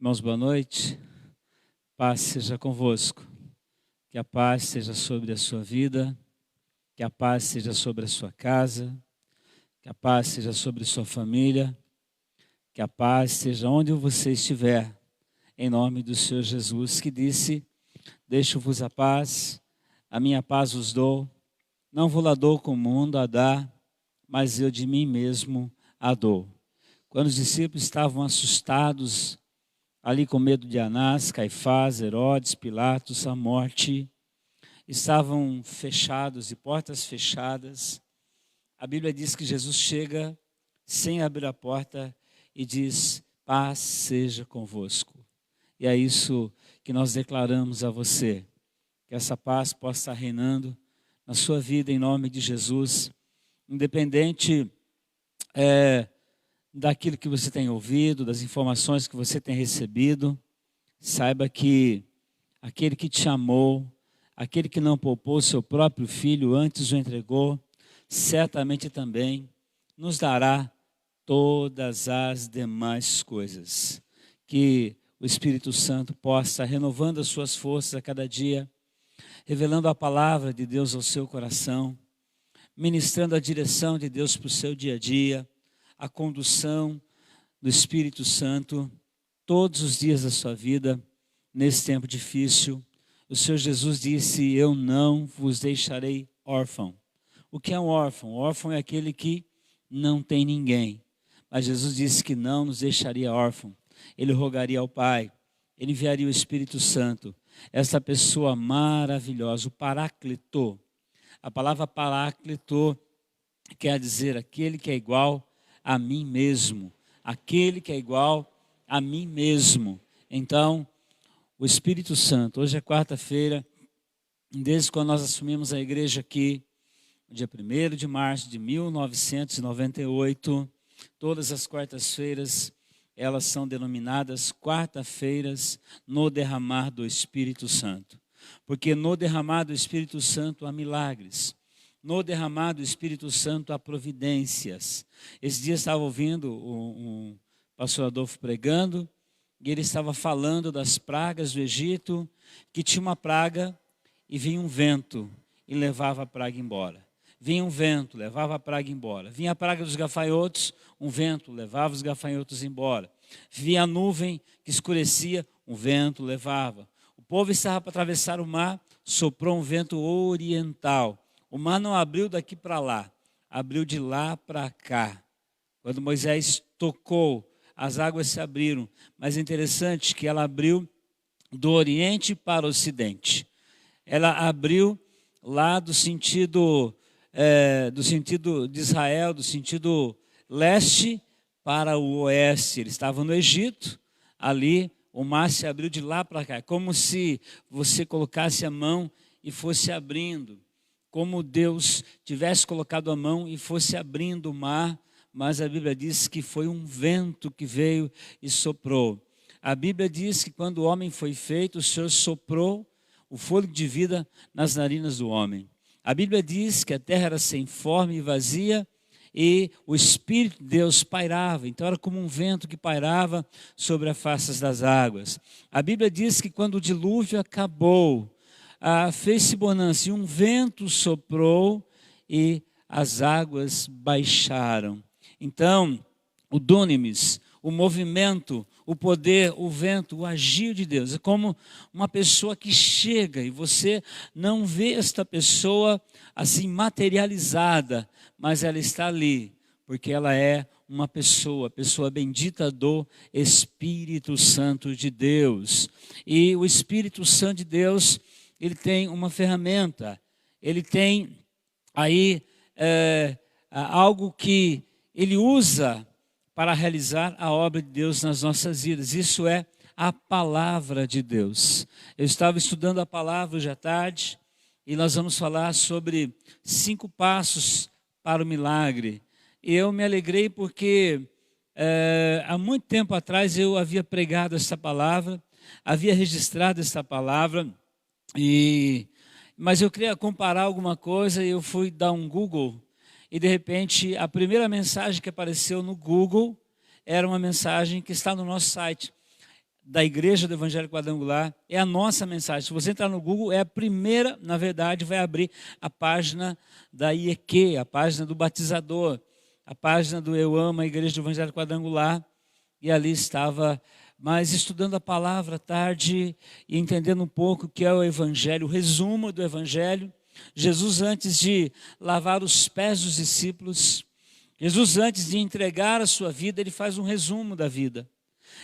Irmãos, boa noite. Paz seja convosco. Que a paz seja sobre a sua vida, que a paz seja sobre a sua casa, que a paz seja sobre a sua família, que a paz seja onde você estiver, em nome do Senhor Jesus, que disse: deixo-vos a minha paz vos dou, não vou lá dou como o mundo a dá, mas eu de mim mesmo a dou. Quando os discípulos estavam assustados, ali com medo de Anás, Caifás, Herodes, Pilatos, a morte, estavam fechados, de portas fechadas. A Bíblia diz que Jesus chega sem abrir a porta e diz: paz seja convosco. E é isso que nós declaramos a você, que essa paz possa estar reinando na sua vida em nome de Jesus, independente daquilo que você tem ouvido, das informações que você tem recebido. Saiba que aquele que te amou, aquele que não poupou seu próprio filho, antes o entregou, certamente também nos dará todas as demais coisas. Que o Espírito Santo possa, renovando as suas forças a cada dia, revelando a palavra de Deus ao seu coração, ministrando a direção de Deus para o seu dia a dia, a condução do Espírito Santo todos os dias da sua vida, nesse tempo difícil. O Senhor Jesus disse: eu não vos deixarei órfão. O que é um órfão? O órfão é aquele que não tem ninguém. Mas Jesus disse que não nos deixaria órfão. Ele rogaria ao Pai, Ele enviaria o Espírito Santo, essa pessoa maravilhosa, o Paráclito. A palavra Paráclito quer dizer aquele que é igual a mim mesmo, aquele que é igual a mim mesmo. Então, o Espírito Santo, hoje é quarta-feira, desde quando nós assumimos a igreja aqui, dia 1º de março de 1998, todas as quartas-feiras, elas são denominadas quarta-feiras no derramar do Espírito Santo. Porque no derramar do Espírito Santo há milagres. No derramar do Espírito Santo há providências. Esse dia eu estava ouvindo um pastor Adolfo pregando, e ele estava falando das pragas do Egito, que tinha uma praga e vinha um vento e levava a praga embora. Vinha um vento, levava a praga embora. Vinha a praga dos gafanhotos, um vento levava os gafanhotos embora. Vinha a nuvem que escurecia, um vento levava. O povo estava para atravessar o mar, soprou um vento oriental. O mar não abriu daqui para lá, abriu de lá para cá. Quando Moisés tocou, as águas se abriram. Mas é interessante que ela abriu do oriente para o ocidente. Ela abriu lá do sentido de Israel, do sentido leste para o oeste. Ele estava no Egito, ali o mar se abriu de lá para cá. É como se você colocasse a mão e fosse abrindo. Como Deus tivesse colocado a mão e fosse abrindo o mar, mas a Bíblia diz que foi um vento que veio e soprou. A Bíblia diz que quando o homem foi feito, o Senhor soprou o fôlego de vida nas narinas do homem. A Bíblia diz que a terra era sem forma e vazia e o Espírito de Deus pairava. Então era como um vento que pairava sobre as faces das águas. A Bíblia diz que quando o dilúvio acabou, fez-se bonança e um vento soprou e as águas baixaram. Então, o dunamis, o movimento, o poder, o vento, o agir de Deus. É como uma pessoa que chega e você não vê esta pessoa assim materializada, mas ela está ali, porque ela é uma pessoa bendita do Espírito Santo de Deus. E o Espírito Santo de Deus, ele tem uma ferramenta, ele tem aí algo que ele usa para realizar a obra de Deus nas nossas vidas. Isso é a palavra de Deus. Eu estava estudando a palavra hoje à tarde e nós vamos falar sobre 5 passos para o milagre. E eu me alegrei porque há muito tempo atrás eu havia pregado essa palavra, havia registrado essa palavra, mas eu queria comparar alguma coisa e eu fui dar um Google. E de repente, a primeira mensagem que apareceu no Google era uma mensagem que está no nosso site. da Igreja do Evangelho Quadrangular é a nossa mensagem. Se você entrar no Google, é a primeira, na verdade, vai abrir a página da IEQ, a página do batizador, a página do Eu Amo a Igreja do Evangelho Quadrangular, e ali estava, mas estudando a palavra à tarde e entendendo um pouco o que é o Evangelho, o resumo do Evangelho. Jesus, antes de lavar os pés dos discípulos, Jesus, antes de entregar a sua vida, ele faz um resumo da vida.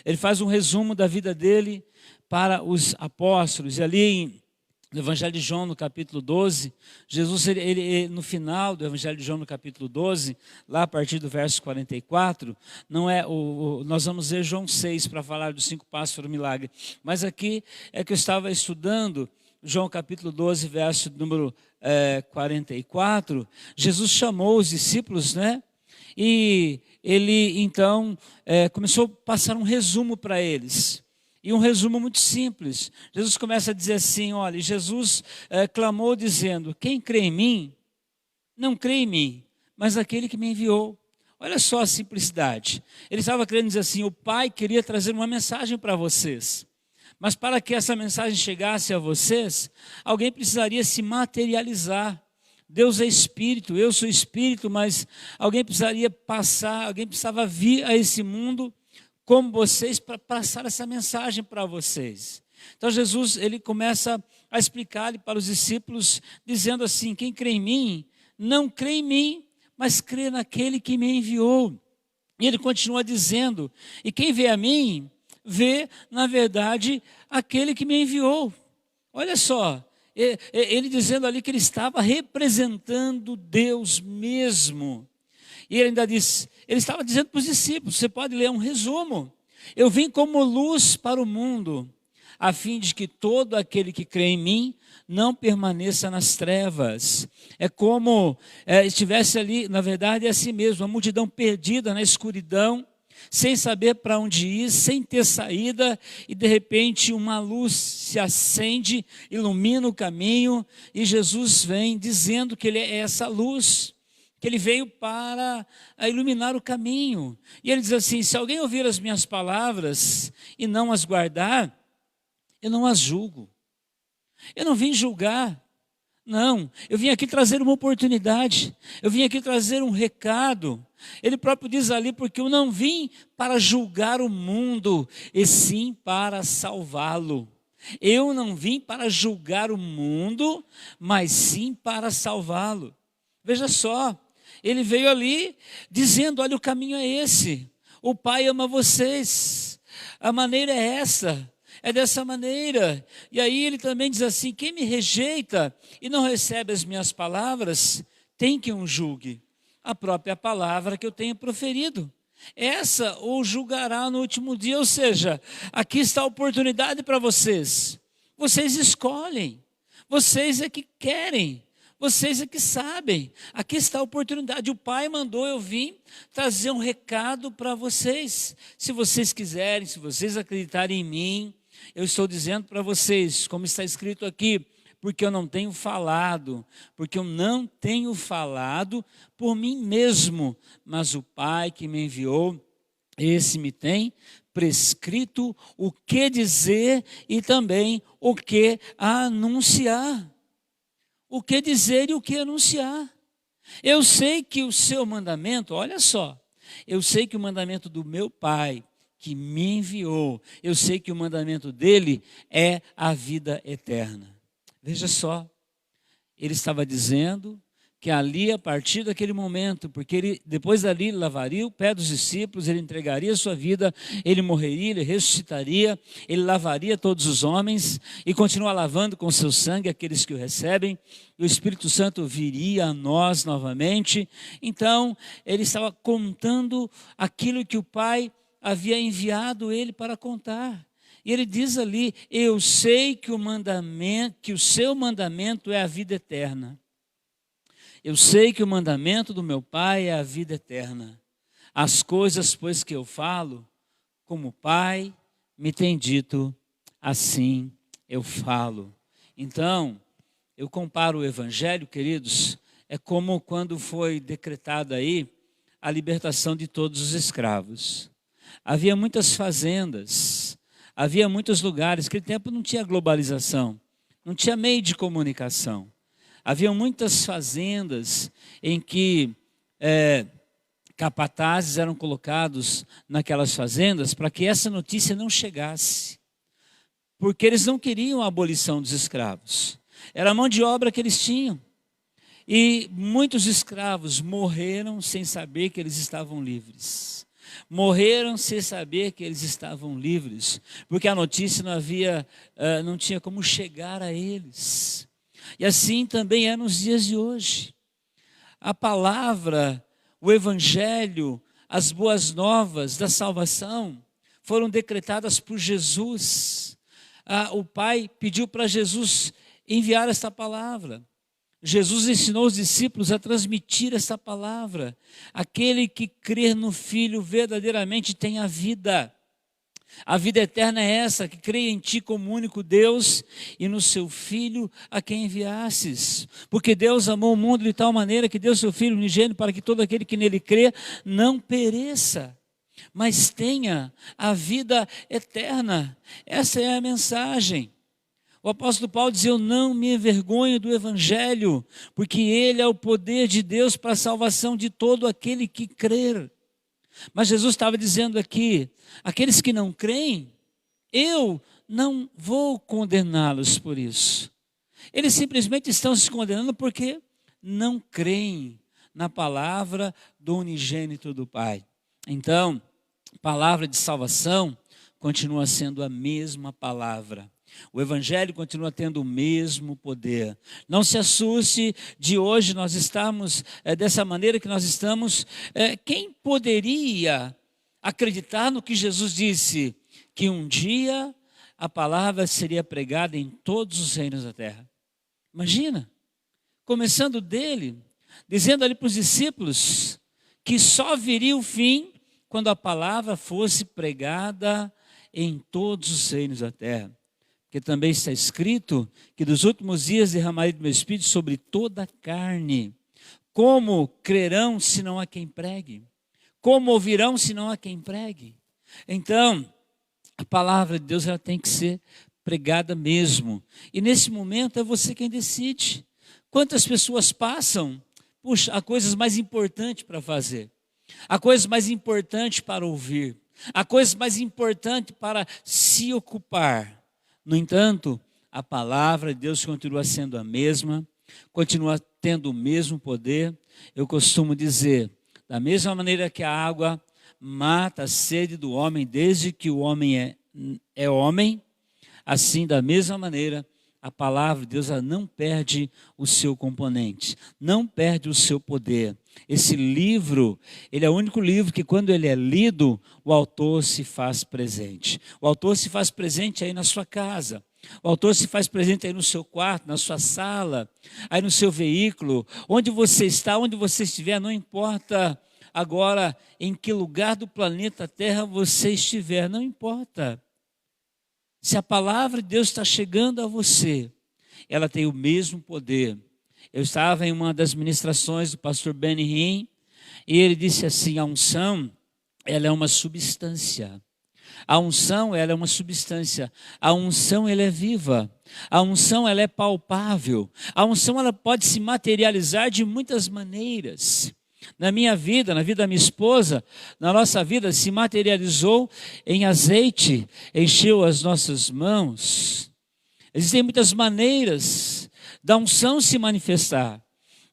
Ele faz um resumo da vida dele para os apóstolos. E ali no Evangelho de João, no capítulo 12, Jesus, no final do Evangelho de João, no capítulo 12, lá a partir do verso 44, nós vamos ver João 6 para falar dos 5 passos para o milagre. Mas aqui é que eu estava estudando João capítulo 12, verso número 44. Jesus chamou os discípulos, né? E ele então começou a passar um resumo para eles. E um resumo muito simples. Jesus começa a dizer assim, olha, Jesus clamou dizendo, quem crê em mim, não crê em mim, mas aquele que me enviou. Olha só a simplicidade. Ele estava querendo dizer assim, o Pai queria trazer uma mensagem para vocês. Mas para que essa mensagem chegasse a vocês, alguém precisaria se materializar. Deus é Espírito, eu sou Espírito, mas alguém precisaria passar, alguém precisava vir a esse mundo como vocês para passar essa mensagem para vocês. Então Jesus, ele começa a explicar para os discípulos, dizendo assim, quem crê em mim, não crê em mim, mas crê naquele que me enviou. E ele continua dizendo, e quem vê a mim, vê, na verdade, aquele que me enviou. Olha só, ele dizendo ali que ele estava representando Deus mesmo. E ele ainda diz, ele estava dizendo para os discípulos, você pode ler um resumo. Eu vim como luz para o mundo, a fim de que todo aquele que crê em mim não permaneça nas trevas. É como estivesse ali, na verdade é assim mesmo, a multidão perdida na escuridão, sem saber para onde ir, sem ter saída, e de repente uma luz se acende, ilumina o caminho, e Jesus vem dizendo que ele é essa luz, que ele veio para iluminar o caminho. E ele diz assim, se alguém ouvir as minhas palavras e não as guardar, eu não as julgo. Eu não vim julgar. Não, eu vim aqui trazer uma oportunidade, eu vim aqui trazer um recado. Ele próprio diz ali, porque eu não vim para julgar o mundo, e sim para salvá-lo. Eu não vim para julgar o mundo, mas sim para salvá-lo. Veja só, ele veio ali dizendo, olha, o caminho é esse, o Pai ama vocês, a maneira é essa. É dessa maneira. E aí ele também diz assim, quem me rejeita e não recebe as minhas palavras, tem que um julgue a própria palavra que eu tenho proferido. Essa o julgará no último dia, ou seja, aqui está a oportunidade para vocês. Vocês escolhem, vocês é que querem, vocês é que sabem. Aqui está a oportunidade. O Pai mandou eu vir trazer um recado para vocês. Se vocês quiserem, se vocês acreditarem em mim, eu estou dizendo para vocês, como está escrito aqui, porque eu não tenho falado por mim mesmo, mas o Pai que me enviou, esse me tem prescrito o que dizer e também o que anunciar. O que dizer e o que anunciar. Eu sei que o seu mandamento, olha só, eu sei que o mandamento do meu Pai, que me enviou, eu sei que o mandamento dele é a vida eterna. Veja só, ele estava dizendo que ali, a partir daquele momento, porque ele, depois dali, ele lavaria o pé dos discípulos, ele entregaria a sua vida, ele morreria, ele ressuscitaria, ele lavaria todos os homens e continua lavando com seu sangue aqueles que o recebem, e o Espírito Santo viria a nós novamente. Então, ele estava contando aquilo que o Pai havia enviado ele para contar. E ele diz ali, eu sei que o seu mandamento é a vida eterna. Eu sei que o mandamento do meu Pai é a vida eterna. As coisas, pois, que eu falo, como o Pai me tem dito, assim eu falo. Então, eu comparo o Evangelho, queridos, é como quando foi decretada aí a libertação de todos os escravos. Havia muitas fazendas, Havia muitos lugares, naquele tempo não tinha globalização, não tinha meio de comunicação. Havia muitas fazendas em que capatazes eram colocados naquelas fazendas para que essa notícia não chegasse. Porque eles não queriam a abolição dos escravos. Era a mão de obra que eles tinham. E muitos escravos morreram sem saber que eles estavam livres. Morreram sem saber que eles estavam livres, porque a notícia não tinha como chegar a eles. E assim também é nos dias de hoje. A palavra, o evangelho, as boas novas da salvação foram decretadas por Jesus. O Pai pediu para Jesus enviar esta palavra. Jesus ensinou os discípulos a transmitir essa palavra. Aquele que crer no Filho verdadeiramente tem a vida. A vida eterna é essa, que crê em ti como único Deus e no seu Filho a quem enviastes. Porque Deus amou o mundo de tal maneira que deu seu Filho unigênito para que todo aquele que nele crê não pereça, mas tenha a vida eterna. Essa é a mensagem. O apóstolo Paulo dizia: eu não me envergonho do evangelho, porque ele é o poder de Deus para a salvação de todo aquele que crer. Mas Jesus estava dizendo aqui, aqueles que não creem, eu não vou condená-los por isso. Eles simplesmente estão se condenando porque não creem na palavra do unigênito do Pai. Então, palavra de salvação continua sendo a mesma palavra. O evangelho continua tendo o mesmo poder. Não se assuste de hoje nós estarmos dessa maneira que nós estamos. Quem poderia acreditar no que Jesus disse? Que um dia a palavra seria pregada em todos os reinos da terra. Imagina, começando dele, dizendo ali para os discípulos que só viria o fim quando a palavra fosse pregada em todos os reinos da terra. Porque também está escrito que dos últimos dias derramarei do meu espírito sobre toda a carne. Como crerão se não há quem pregue? Como ouvirão se não há quem pregue? Então, a palavra de Deus ela tem que ser pregada mesmo. E nesse momento é você quem decide. Quantas pessoas passam? Puxa, há coisas mais importantes para fazer. Há coisas mais importantes para ouvir. Há coisas mais importantes para se ocupar. No entanto, a palavra de Deus continua sendo a mesma, continua tendo o mesmo poder. Eu costumo dizer, da mesma maneira que a água mata a sede do homem desde que o homem é homem, assim, da mesma maneira, a palavra de Deus ela não perde o seu componente, não perde o seu poder. Esse livro, ele é o único livro que quando ele é lido, o autor se faz presente. O autor se faz presente aí na sua casa. O autor se faz presente aí no seu quarto, na sua sala, aí no seu veículo. Onde você está, onde você estiver, não importa agora em que lugar do planeta Terra você estiver, não importa. Se a palavra de Deus está chegando a você, ela tem o mesmo poder. Eu estava em uma das ministrações do pastor Benny Hinn, e ele disse assim, a unção, ela é uma substância. A unção, ela é uma substância. A unção, ela é viva. A unção, ela é palpável. A unção, ela pode se materializar de muitas maneiras. Na minha vida, na vida da minha esposa, na nossa vida, se materializou em azeite, encheu as nossas mãos. Existem muitas maneiras da unção se manifestar.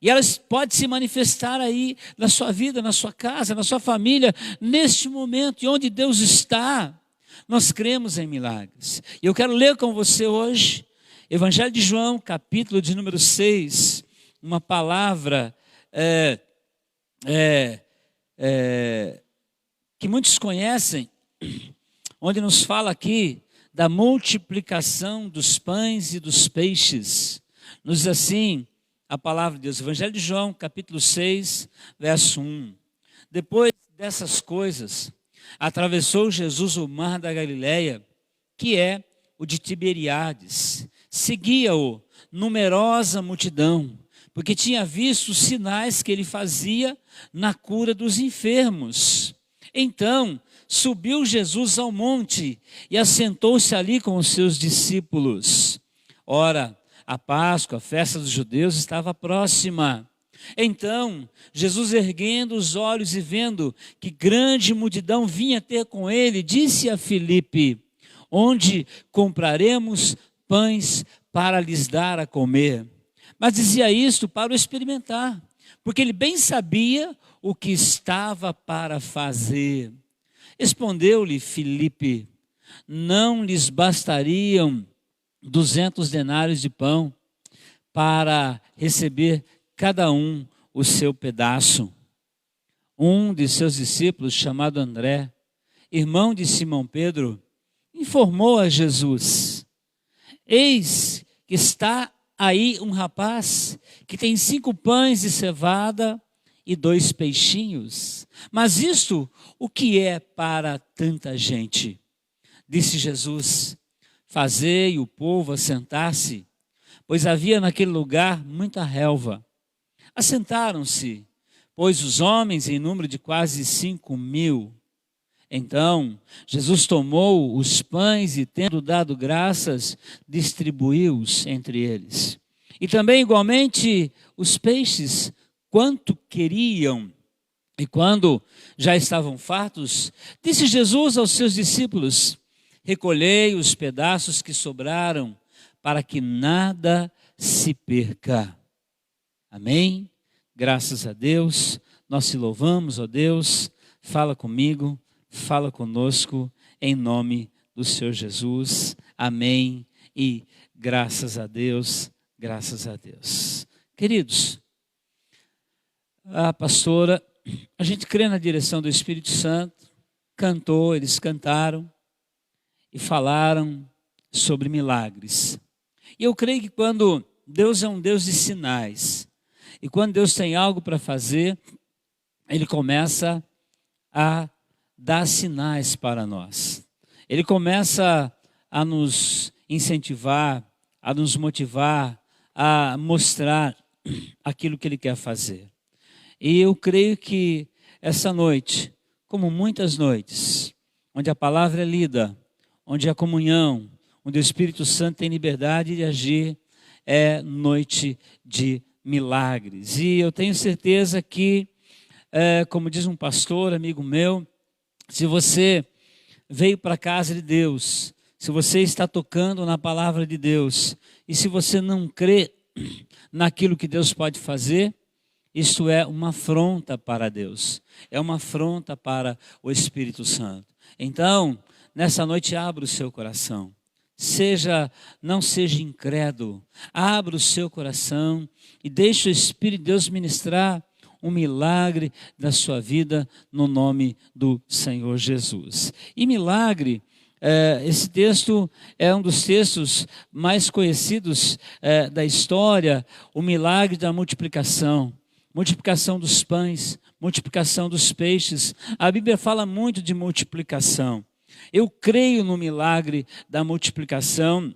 E elas podem se manifestar aí na sua vida, na sua casa, na sua família, neste momento, e onde Deus está, nós cremos em milagres. E eu quero ler com você hoje, Evangelho de João, capítulo de número 6, uma palavra que muitos conhecem, onde nos fala aqui da multiplicação dos pães e dos peixes. Nos diz assim a palavra de Deus, Evangelho de João, capítulo 6, verso 1. Depois dessas coisas, atravessou Jesus o mar da Galileia, que é o de Tiberíades. Seguia-o numerosa multidão, porque tinha visto os sinais que ele fazia na cura dos enfermos. Então, subiu Jesus ao monte e assentou-se ali com os seus discípulos. Ora, a Páscoa, a festa dos judeus, estava próxima. Então, Jesus, erguendo os olhos e vendo que grande multidão vinha ter com ele, disse a Filipe: onde compraremos pães para lhes dar a comer? Mas dizia isto para o experimentar, porque ele bem sabia o que estava para fazer. Respondeu-lhe Filipe: não lhes bastariam 200 denários de pão para receber cada um o seu pedaço? Um de seus discípulos, chamado André, irmão de Simão Pedro, informou a Jesus: eis que está aí um rapaz que tem 5 pães de cevada e 2 peixinhos. Mas isto, o que é para tanta gente? Disse Jesus: fazei o povo assentar-se, pois havia naquele lugar muita relva. Assentaram-se, pois os homens em número de quase 5.000. Então, Jesus tomou os pães e, tendo dado graças, distribuiu-os entre eles. E também, igualmente, os peixes, quanto queriam. E quando já estavam fartos, disse Jesus aos seus discípulos: recolhei os pedaços que sobraram, para que nada se perca. Amém? Graças a Deus, nós te louvamos, ó Deus. Fala comigo, fala conosco, em nome do Senhor Jesus. Amém e graças a Deus, graças a Deus. Queridos, a pastora, a gente crê na direção do Espírito Santo, cantou, eles cantaram e falaram sobre milagres. E eu creio que quando Deus é um Deus de sinais, e quando Deus tem algo para fazer, Ele começa a dar sinais para nós. Ele começa a nos incentivar, a nos motivar, a mostrar aquilo que Ele quer fazer. E eu creio que essa noite, como muitas noites, onde a palavra é lida, onde a comunhão, onde o Espírito Santo tem liberdade de agir, é noite de milagres. E eu tenho certeza que, como diz um pastor, amigo meu, se você veio para a casa de Deus, se você está tocando na palavra de Deus, e se você não crê naquilo que Deus pode fazer, isto é uma afronta para Deus, é uma afronta para o Espírito Santo. Então, nessa noite, abra o seu coração. Não seja incrédulo, abra o seu coração e deixe o Espírito de Deus ministrar um milagre da sua vida no nome do Senhor Jesus. E milagre, esse texto é um dos textos mais conhecidos da história, o milagre da multiplicação. Multiplicação dos pães, multiplicação dos peixes. A Bíblia fala muito de multiplicação. Eu creio no milagre da multiplicação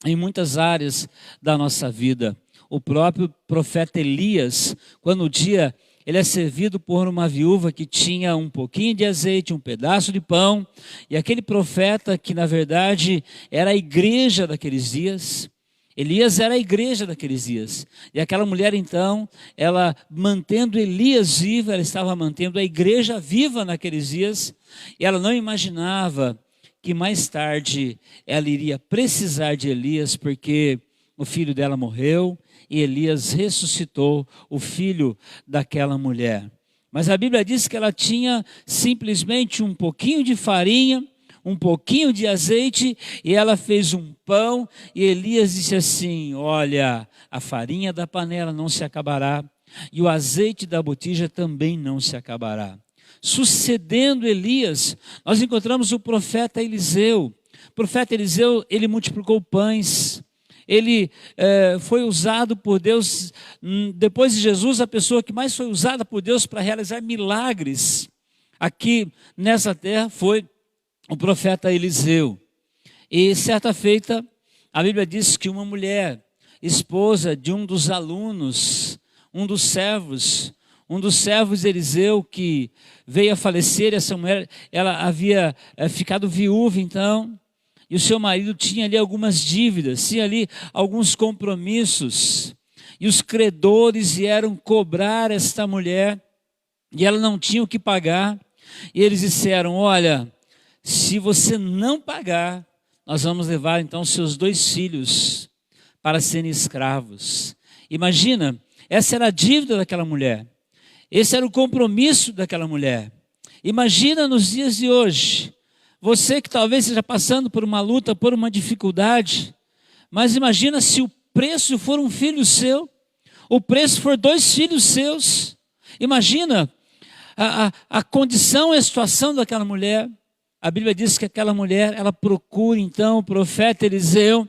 em muitas áreas da nossa vida. O próprio profeta Elias, quando um dia ele é servido por uma viúva que tinha um pouquinho de azeite, um pedaço de pão, e aquele profeta que na verdade era a igreja daqueles dias, Elias era a igreja daqueles dias. E aquela mulher então, ela mantendo Elias vivo, ela estava mantendo a igreja viva naqueles dias. E ela não imaginava que mais tarde ela iria precisar de Elias, porque o filho dela morreu e Elias ressuscitou o filho daquela mulher. Mas a Bíblia diz que ela tinha simplesmente um pouquinho de farinha, um pouquinho de azeite, e ela fez um pão, e Elias disse assim: olha, a farinha da panela não se acabará, e o azeite da botija também não se acabará. Sucedendo Elias, nós encontramos o profeta Eliseu. O profeta Eliseu, ele multiplicou pães, ele foi usado por Deus, depois de Jesus, a pessoa que mais foi usada por Deus para realizar milagres aqui nessa terra foi o profeta Eliseu. E certa feita, a Bíblia diz que uma mulher, esposa de um dos alunos, um dos servos, um dos servos de Eliseu que veio a falecer. Essa mulher, ela havia ficado viúva então, e o seu marido tinha ali algumas dívidas, tinha ali alguns compromissos, e os credores vieram cobrar esta mulher, e ela não tinha o que pagar, e eles disseram: olha, se você não pagar, nós vamos levar então seus 2 filhos para serem escravos. Imagina, essa era a dívida daquela mulher, esse era o compromisso daquela mulher. Imagina nos dias de hoje, você que talvez esteja passando por uma luta, por uma dificuldade, mas imagina se o preço for um filho seu, o preço for 2 filhos seus. Imagina a condição e a situação daquela mulher. A Bíblia diz que aquela mulher, ela procura então o profeta Eliseu,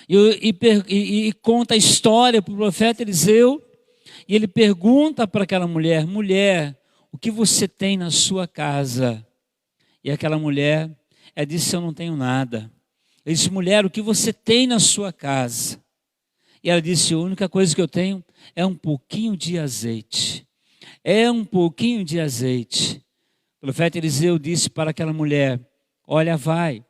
e conta a história para o profeta Eliseu, e ele pergunta para aquela mulher: mulher, o que você tem na sua casa? E aquela mulher, ela disse: eu não tenho nada. Ele disse: mulher, o que você tem na sua casa? E ela disse: a única coisa que eu tenho é um pouquinho de azeite. É um pouquinho de azeite. O profeta Eliseu disse para aquela mulher: olha, vai,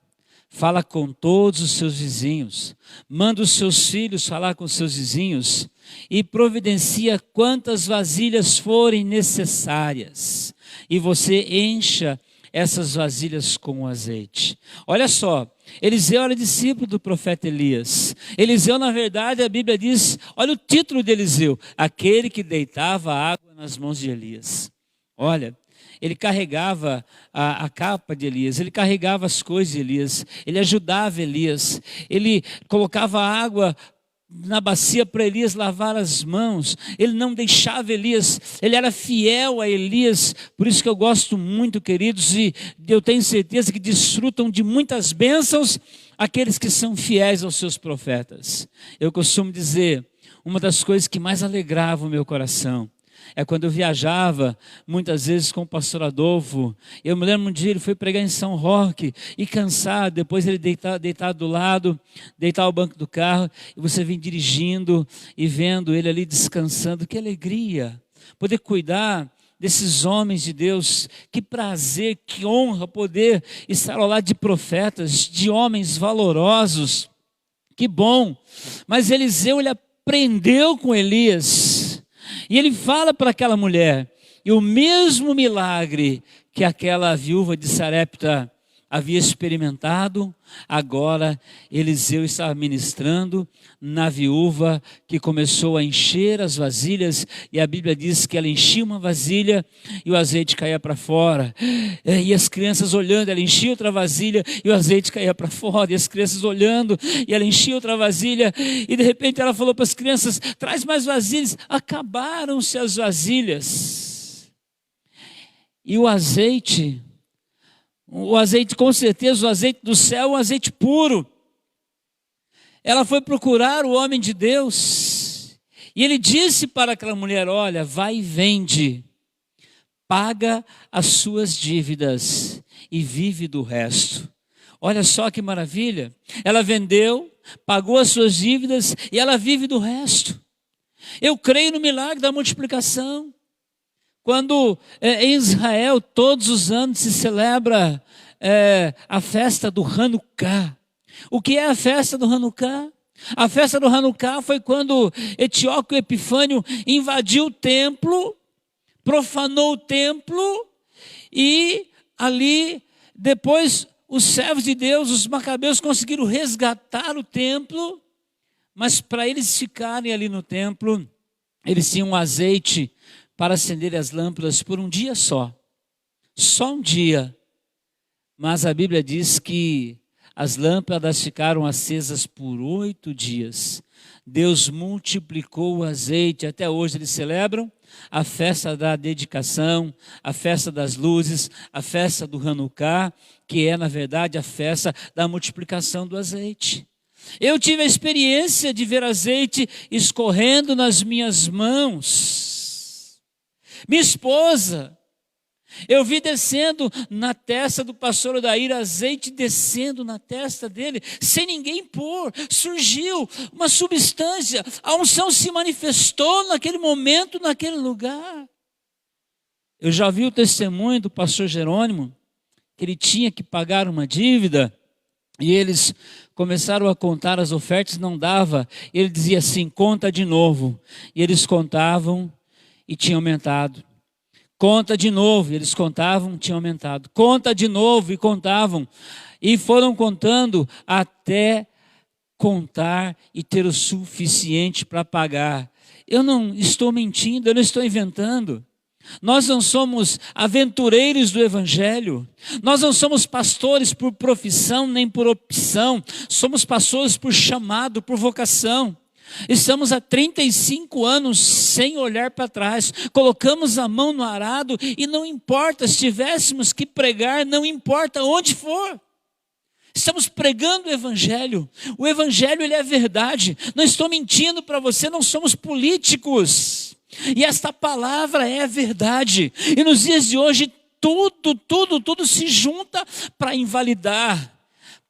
fala com todos os seus vizinhos, manda os seus filhos falar com os seus vizinhos e providencia quantas vasilhas forem necessárias, e você encha essas vasilhas com azeite. Olha só, Eliseu era discípulo do profeta Elias. Eliseu, na verdade, a Bíblia diz, olha o título de Eliseu: aquele que deitava água nas mãos de Elias. Olha, ele carregava a capa de Elias, ele carregava as coisas de Elias, ele ajudava Elias, ele colocava água na bacia para Elias lavar as mãos, ele não deixava Elias, ele era fiel a Elias. Por isso que eu gosto muito, queridos, e eu tenho certeza que desfrutam de muitas bênçãos aqueles que são fiéis aos seus profetas. Eu costumo dizer, uma das coisas que mais alegrava o meu coração é quando eu viajava, muitas vezes com o pastor Adolfo. Eu me lembro um dia, ele foi pregar em São Roque, e cansado, depois ele deitado do lado, deitar o banco do carro, e você vem dirigindo, e vendo ele ali descansando. Que alegria, poder cuidar desses homens de Deus. Que prazer, que honra poder estar ao lado de profetas, de homens valorosos. Que bom. Mas Eliseu, ele aprendeu com Elias, e ele fala para aquela mulher, e o mesmo milagre que aquela viúva de Sarepta havia experimentado, agora Eliseu estava ministrando na viúva, que começou a encher as vasilhas, e a Bíblia diz que ela enchia uma vasilha e o azeite caía para fora, e as crianças olhando, ela enchia outra vasilha e o azeite caía para fora, e as crianças olhando, e ela enchia outra vasilha, e de repente ela falou para as crianças: traz mais vasilhas. Acabaram-se as vasilhas, e o azeite, com certeza, o azeite do céu, um azeite puro. Ela foi procurar o homem de Deus, e ele disse para aquela mulher: olha, vai e vende, paga as suas dívidas e vive do resto. Olha só que maravilha, ela vendeu, pagou as suas dívidas e ela vive do resto. Eu creio no milagre da multiplicação. Quando em Israel todos os anos se celebra a festa do Hanukkah. O que é a festa do Hanukkah? A festa do Hanukkah foi quando Etíoco Epifânio invadiu o templo, profanou o templo, e ali depois os servos de Deus, os macabeus, conseguiram resgatar o templo, mas para eles ficarem ali no templo, eles tinham um azeite para acender as lâmpadas por um dia só um dia. Mas a Bíblia diz que as lâmpadas ficaram acesas por 8 dias. Deus multiplicou o azeite. Até hoje eles celebram a festa da dedicação, a festa das luzes, a festa do Hanukkah, que é na verdade a festa da multiplicação do azeite. Eu tive a experiência de ver azeite escorrendo nas minhas mãos. Minha esposa, Eu vi descendo na testa do pastor Odair, azeite descendo na testa dele, sem ninguém pôr. Surgiu uma substância, a unção se manifestou naquele momento, naquele lugar. Eu já vi o testemunho do pastor Jerônimo, que ele tinha que pagar uma dívida, e eles começaram a contar as ofertas, não dava. Ele dizia assim, conta de novo. E eles contavam e tinha aumentado. Conta de novo, eles contavam, tinha aumentado. Conta de novo e contavam. E foram contando até contar e ter o suficiente para pagar. Eu não estou mentindo, eu não estou inventando. Nós não somos aventureiros do Evangelho. Nós não somos pastores por profissão nem por opção. Somos pastores por chamado, por vocação. Estamos há 35 anos sem olhar para trás, colocamos a mão no arado e não importa se tivéssemos que pregar, não importa onde for. Estamos pregando o Evangelho ele é verdade, não estou mentindo para você, não somos políticos. E esta palavra é verdade, e nos dias de hoje tudo se junta para invalidar,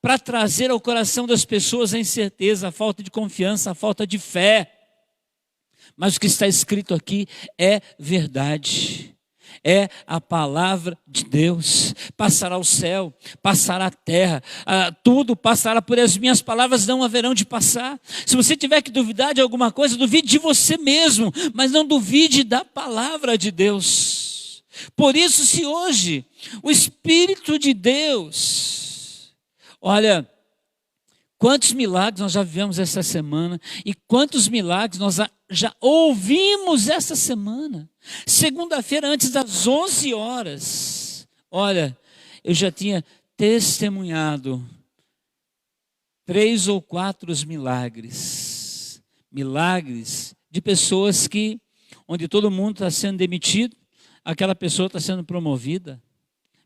para trazer ao coração das pessoas a incerteza, a falta de confiança, a falta de fé. Mas o que está escrito aqui é verdade. É a palavra de Deus. Passará o céu, passará a terra, tudo passará, por as minhas palavras não haverão de passar. Se você tiver que duvidar de alguma coisa, duvide de você mesmo, mas não duvide da palavra de Deus. Por isso, se hoje o Espírito de Deus... Olha, quantos milagres nós já vivemos essa semana e quantos milagres nós já ouvimos essa semana. Segunda-feira, antes das 11 horas, olha, eu já tinha testemunhado 3 ou 4 milagres. Milagres de pessoas onde todo mundo está sendo demitido, aquela pessoa está sendo promovida.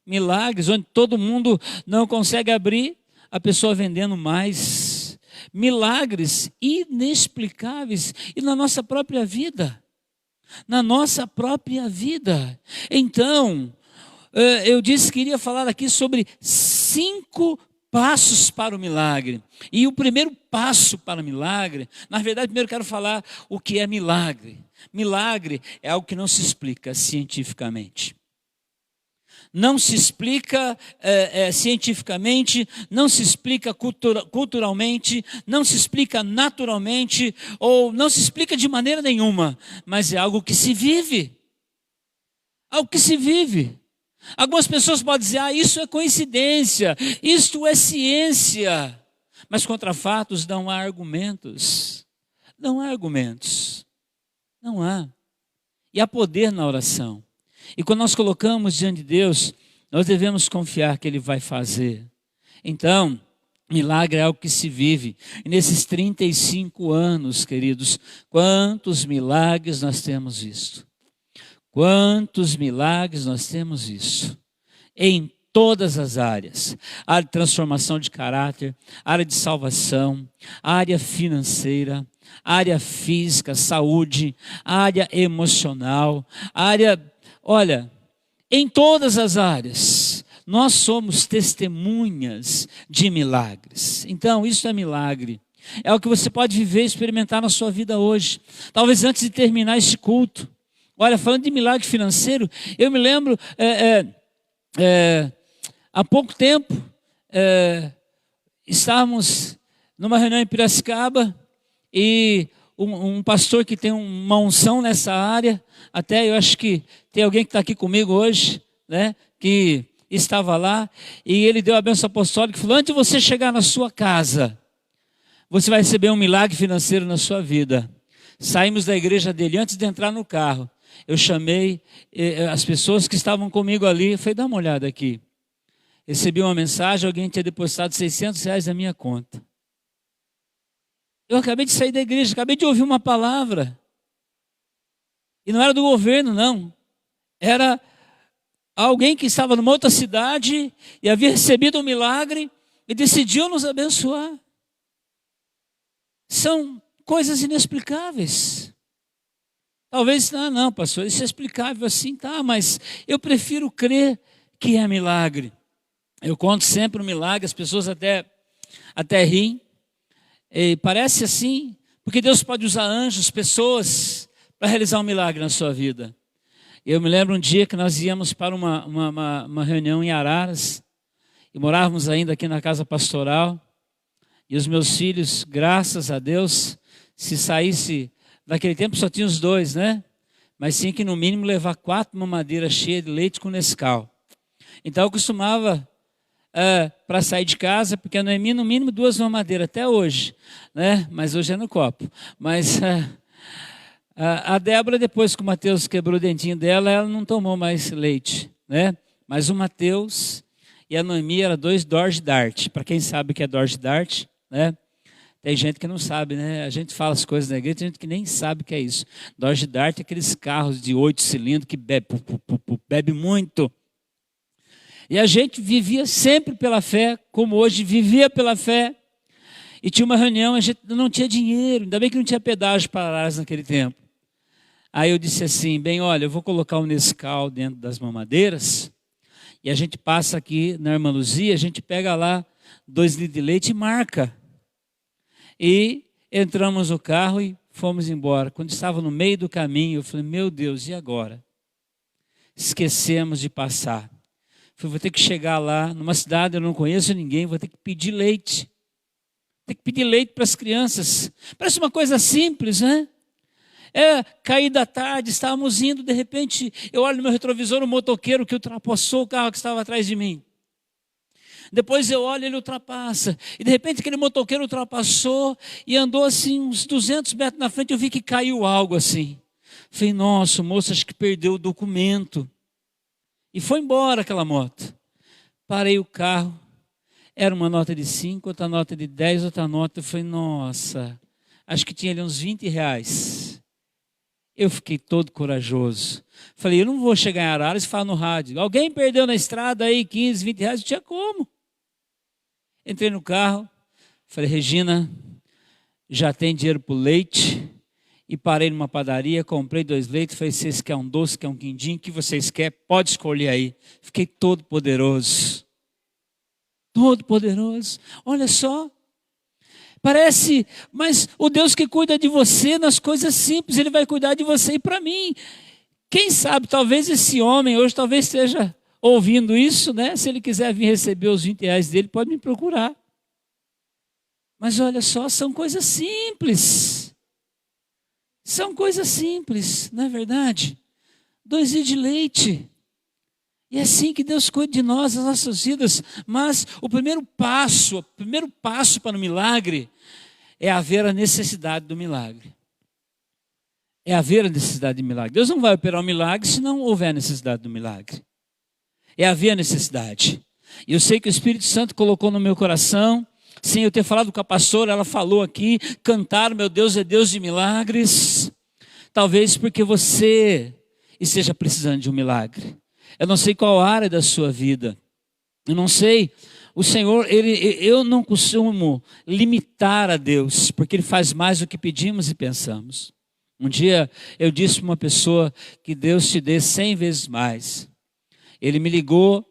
Milagres onde todo mundo não consegue abrir, a pessoa vendendo mais. Milagres inexplicáveis e na nossa própria vida. Na nossa própria vida. Então, eu disse que iria falar aqui sobre 5 passos para o milagre. E o primeiro passo para o milagre, na verdade, primeiro quero falar o que é milagre. Milagre é algo que não se explica cientificamente. Não se explica cientificamente, não se explica culturalmente, não se explica naturalmente, ou não se explica de maneira nenhuma, mas é algo que se vive. Algo que se vive. Algumas pessoas podem dizer, isso é coincidência, isto é ciência, mas contra fatos não há argumentos. Não há argumentos. Não há. E há poder na oração. E quando nós colocamos diante de Deus, nós devemos confiar que Ele vai fazer. Então, milagre é algo que se vive. E nesses 35 anos, queridos, quantos milagres nós temos visto? Quantos milagres nós temos visto? Em todas as áreas. Área de transformação de caráter, área de salvação, área financeira, área física, saúde, área emocional, área... Olha, em todas as áreas, nós somos testemunhas de milagres. Então, isso é milagre. É o que você pode viver e experimentar na sua vida hoje. Talvez antes de terminar este culto. Olha, falando de milagre financeiro, eu me lembro, há pouco tempo, estávamos numa reunião em Piracicaba e um pastor que tem uma unção nessa área, até eu acho que tem alguém que está aqui comigo hoje, né, que estava lá, e ele deu a bênção apostólica e falou, antes de você chegar na sua casa, você vai receber um milagre financeiro na sua vida. Saímos da igreja dele, antes de entrar no carro, eu chamei as pessoas que estavam comigo ali, falei, dá uma olhada aqui. Recebi uma mensagem, alguém tinha depositado R$600 na minha conta. Eu acabei de sair da igreja, acabei de ouvir uma palavra. E não era do governo, não. Era alguém que estava numa outra cidade e havia recebido um milagre e decidiu nos abençoar. São coisas inexplicáveis. Talvez, não, pastor, isso é explicável assim, tá, mas eu prefiro crer que é milagre. Eu conto sempre um milagre, as pessoas até riem. E parece assim, porque Deus pode usar anjos, pessoas, para realizar um milagre na sua vida. Eu me lembro um dia que nós íamos para uma reunião em Araras, e morávamos ainda aqui na casa pastoral, e os meus filhos, graças a Deus, se saísse, naquele tempo só tinha os 2, né? Mas tinha que no mínimo levar 4 mamadeiras cheias de leite com Nescau. Então eu costumava, para sair de casa, porque a Noemi no mínimo 2 mamadeiras, até hoje, né? Mas hoje é no copo. Mas a Débora, depois que o Mateus quebrou o dentinho dela, ela não tomou mais leite, né? Mas o Mateus e a Noemi eram 2 Dorje Dart. Para quem sabe o que é Dorje Dart, né? Tem gente que não sabe, né? A gente fala as coisas na igreja, tem gente que nem sabe o que é isso. Dorje Dart é aqueles carros de 8 cilindros que bebe muito. E a gente vivia sempre pela fé, como hoje vivia pela fé. E tinha uma reunião, a gente não tinha dinheiro, ainda bem que não tinha pedágio para Araras naquele tempo. Aí eu disse assim, olha, eu vou colocar o Nescau dentro das mamadeiras, e a gente passa aqui na Irmã Luzia, a gente pega lá 2 litros de leite e marca. E entramos no carro e fomos embora. Quando estava no meio do caminho, eu falei, meu Deus, e agora? Esquecemos de passar. Falei, vou ter que chegar lá, numa cidade eu não conheço ninguém, vou ter que pedir leite. Tem que pedir leite para as crianças. Parece uma coisa simples, né? Caí da tarde, estávamos indo, de repente, eu olho no meu retrovisor, o motoqueiro que ultrapassou o carro que estava atrás de mim. Depois eu olho, ele ultrapassa. E de repente aquele motoqueiro ultrapassou e andou assim uns 200 metros na frente, eu vi que caiu algo assim. Falei, nossa, o moço acho que perdeu o documento. E foi embora aquela moto. Parei o carro. Era uma nota de 5, outra nota de 10, outra nota. Eu falei, nossa, acho que tinha ali uns 20 reais. Eu fiquei todo corajoso. Falei, eu não vou chegar em Araras e falar no rádio. Alguém perdeu na estrada aí 15, 20 reais? Não tinha como. Entrei no carro. Falei, Regina, já tem dinheiro para o leite? E parei numa padaria, comprei 2 leites. Falei, vocês querem um doce, querem um quindim? O que vocês querem? Pode escolher aí. Fiquei todo poderoso. Todo poderoso. Olha só. Parece, mas o Deus que cuida de você nas coisas simples, Ele vai cuidar de você e para mim. Quem sabe, talvez esse homem hoje talvez esteja ouvindo isso, né? Se ele quiser vir receber os 20 reais dele, pode me procurar. Mas olha só, são coisas simples. São coisas simples, não é verdade? 2 litros de leite. E é assim que Deus cuida de nós, das nossas vidas. Mas o primeiro passo para o milagre é haver a necessidade do milagre. É haver a necessidade do milagre. Deus não vai operar um milagre se não houver a necessidade do milagre. É haver a necessidade. E eu sei que o Espírito Santo colocou no meu coração, sem eu ter falado com a pastora, ela falou aqui, cantar, meu Deus é Deus de milagres. Talvez porque você esteja precisando de um milagre. Eu não sei qual área da sua vida. Eu não sei. O Senhor, eu não costumo limitar a Deus, porque Ele faz mais do que pedimos e pensamos. Um dia eu disse para uma pessoa que Deus te dê 100 vezes mais. Ele me ligou,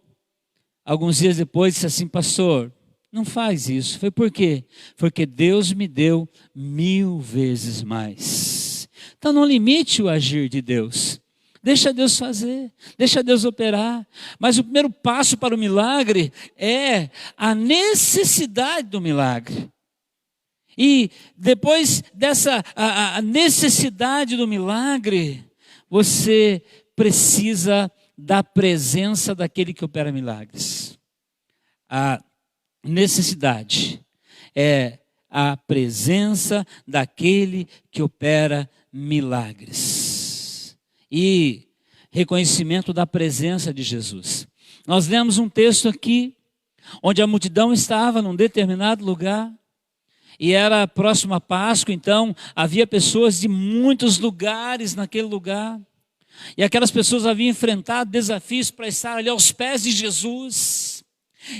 alguns dias depois, disse assim, pastor, não faz isso. Foi por quê? Porque Deus me deu 1000 vezes mais. Então não limite o agir de Deus. Deixa Deus fazer, deixa Deus operar. Mas o primeiro passo para o milagre é a necessidade do milagre. E depois dessa a necessidade do milagre, você precisa da presença daquele que opera milagres. A necessidade é a presença daquele que opera milagres. E reconhecimento da presença de Jesus. Nós lemos um texto aqui, onde a multidão estava num determinado lugar, e era próximo à Páscoa, então havia pessoas de muitos lugares naquele lugar, e aquelas pessoas haviam enfrentado desafios para estar ali aos pés de Jesus,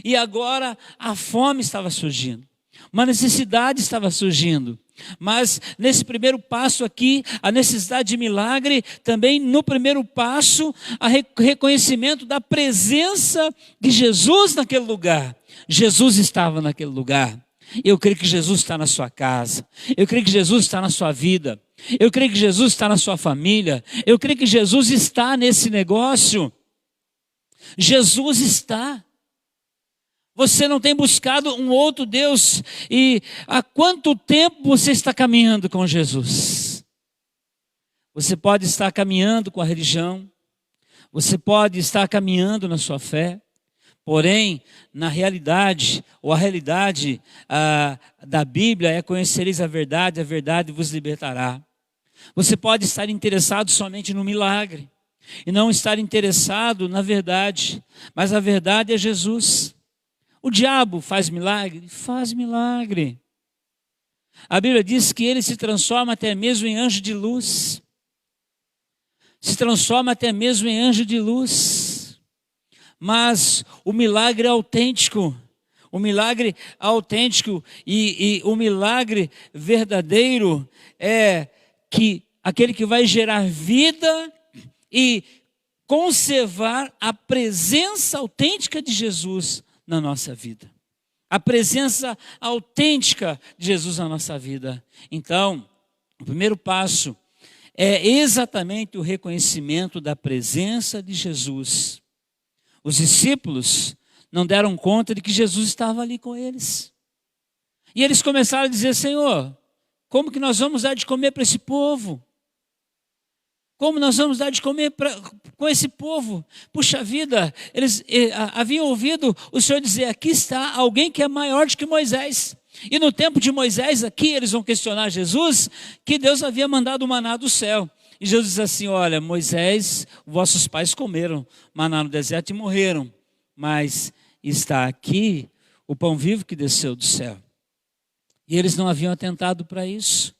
e agora a fome estava surgindo. Uma necessidade estava surgindo. Mas nesse primeiro passo aqui, a necessidade de milagre, também no primeiro passo, o reconhecimento da presença de Jesus naquele lugar. Jesus estava naquele lugar. Eu creio que Jesus está na sua casa. Eu creio que Jesus está na sua vida. Eu creio que Jesus está na sua família. Eu creio que Jesus está nesse negócio. Jesus está. Você não tem buscado um outro Deus. E há quanto tempo você está caminhando com Jesus? Você pode estar caminhando com a religião. Você pode estar caminhando na sua fé. Porém, na realidade, ou a realidade da Bíblia é: conhecereis a verdade vos libertará. Você pode estar interessado somente no milagre e não estar interessado na verdade, mas a verdade é Jesus. O diabo faz milagre? Faz milagre. A Bíblia diz que ele se transforma até mesmo em anjo de luz. Se transforma até mesmo em anjo de luz. Mas o milagre é autêntico. O milagre autêntico e o milagre verdadeiro é que aquele que vai gerar vida e conservar a presença autêntica de Jesus na nossa vida. A presença autêntica de Jesus na nossa vida. Então, o primeiro passo é exatamente o reconhecimento da presença de Jesus. Os discípulos não deram conta de que Jesus estava ali com eles. E eles começaram a dizer: Senhor, como que nós vamos dar de comer para esse povo? Como nós vamos dar de comer com esse povo? Puxa vida, eles haviam ouvido o Senhor dizer: aqui está alguém que é maior do que Moisés. E no tempo de Moisés, aqui eles vão questionar Jesus, que Deus havia mandado o maná do céu. E Jesus diz assim: olha, Moisés, vossos pais comeram maná no deserto e morreram. Mas está aqui o pão vivo que desceu do céu. E eles não haviam atentado para isso.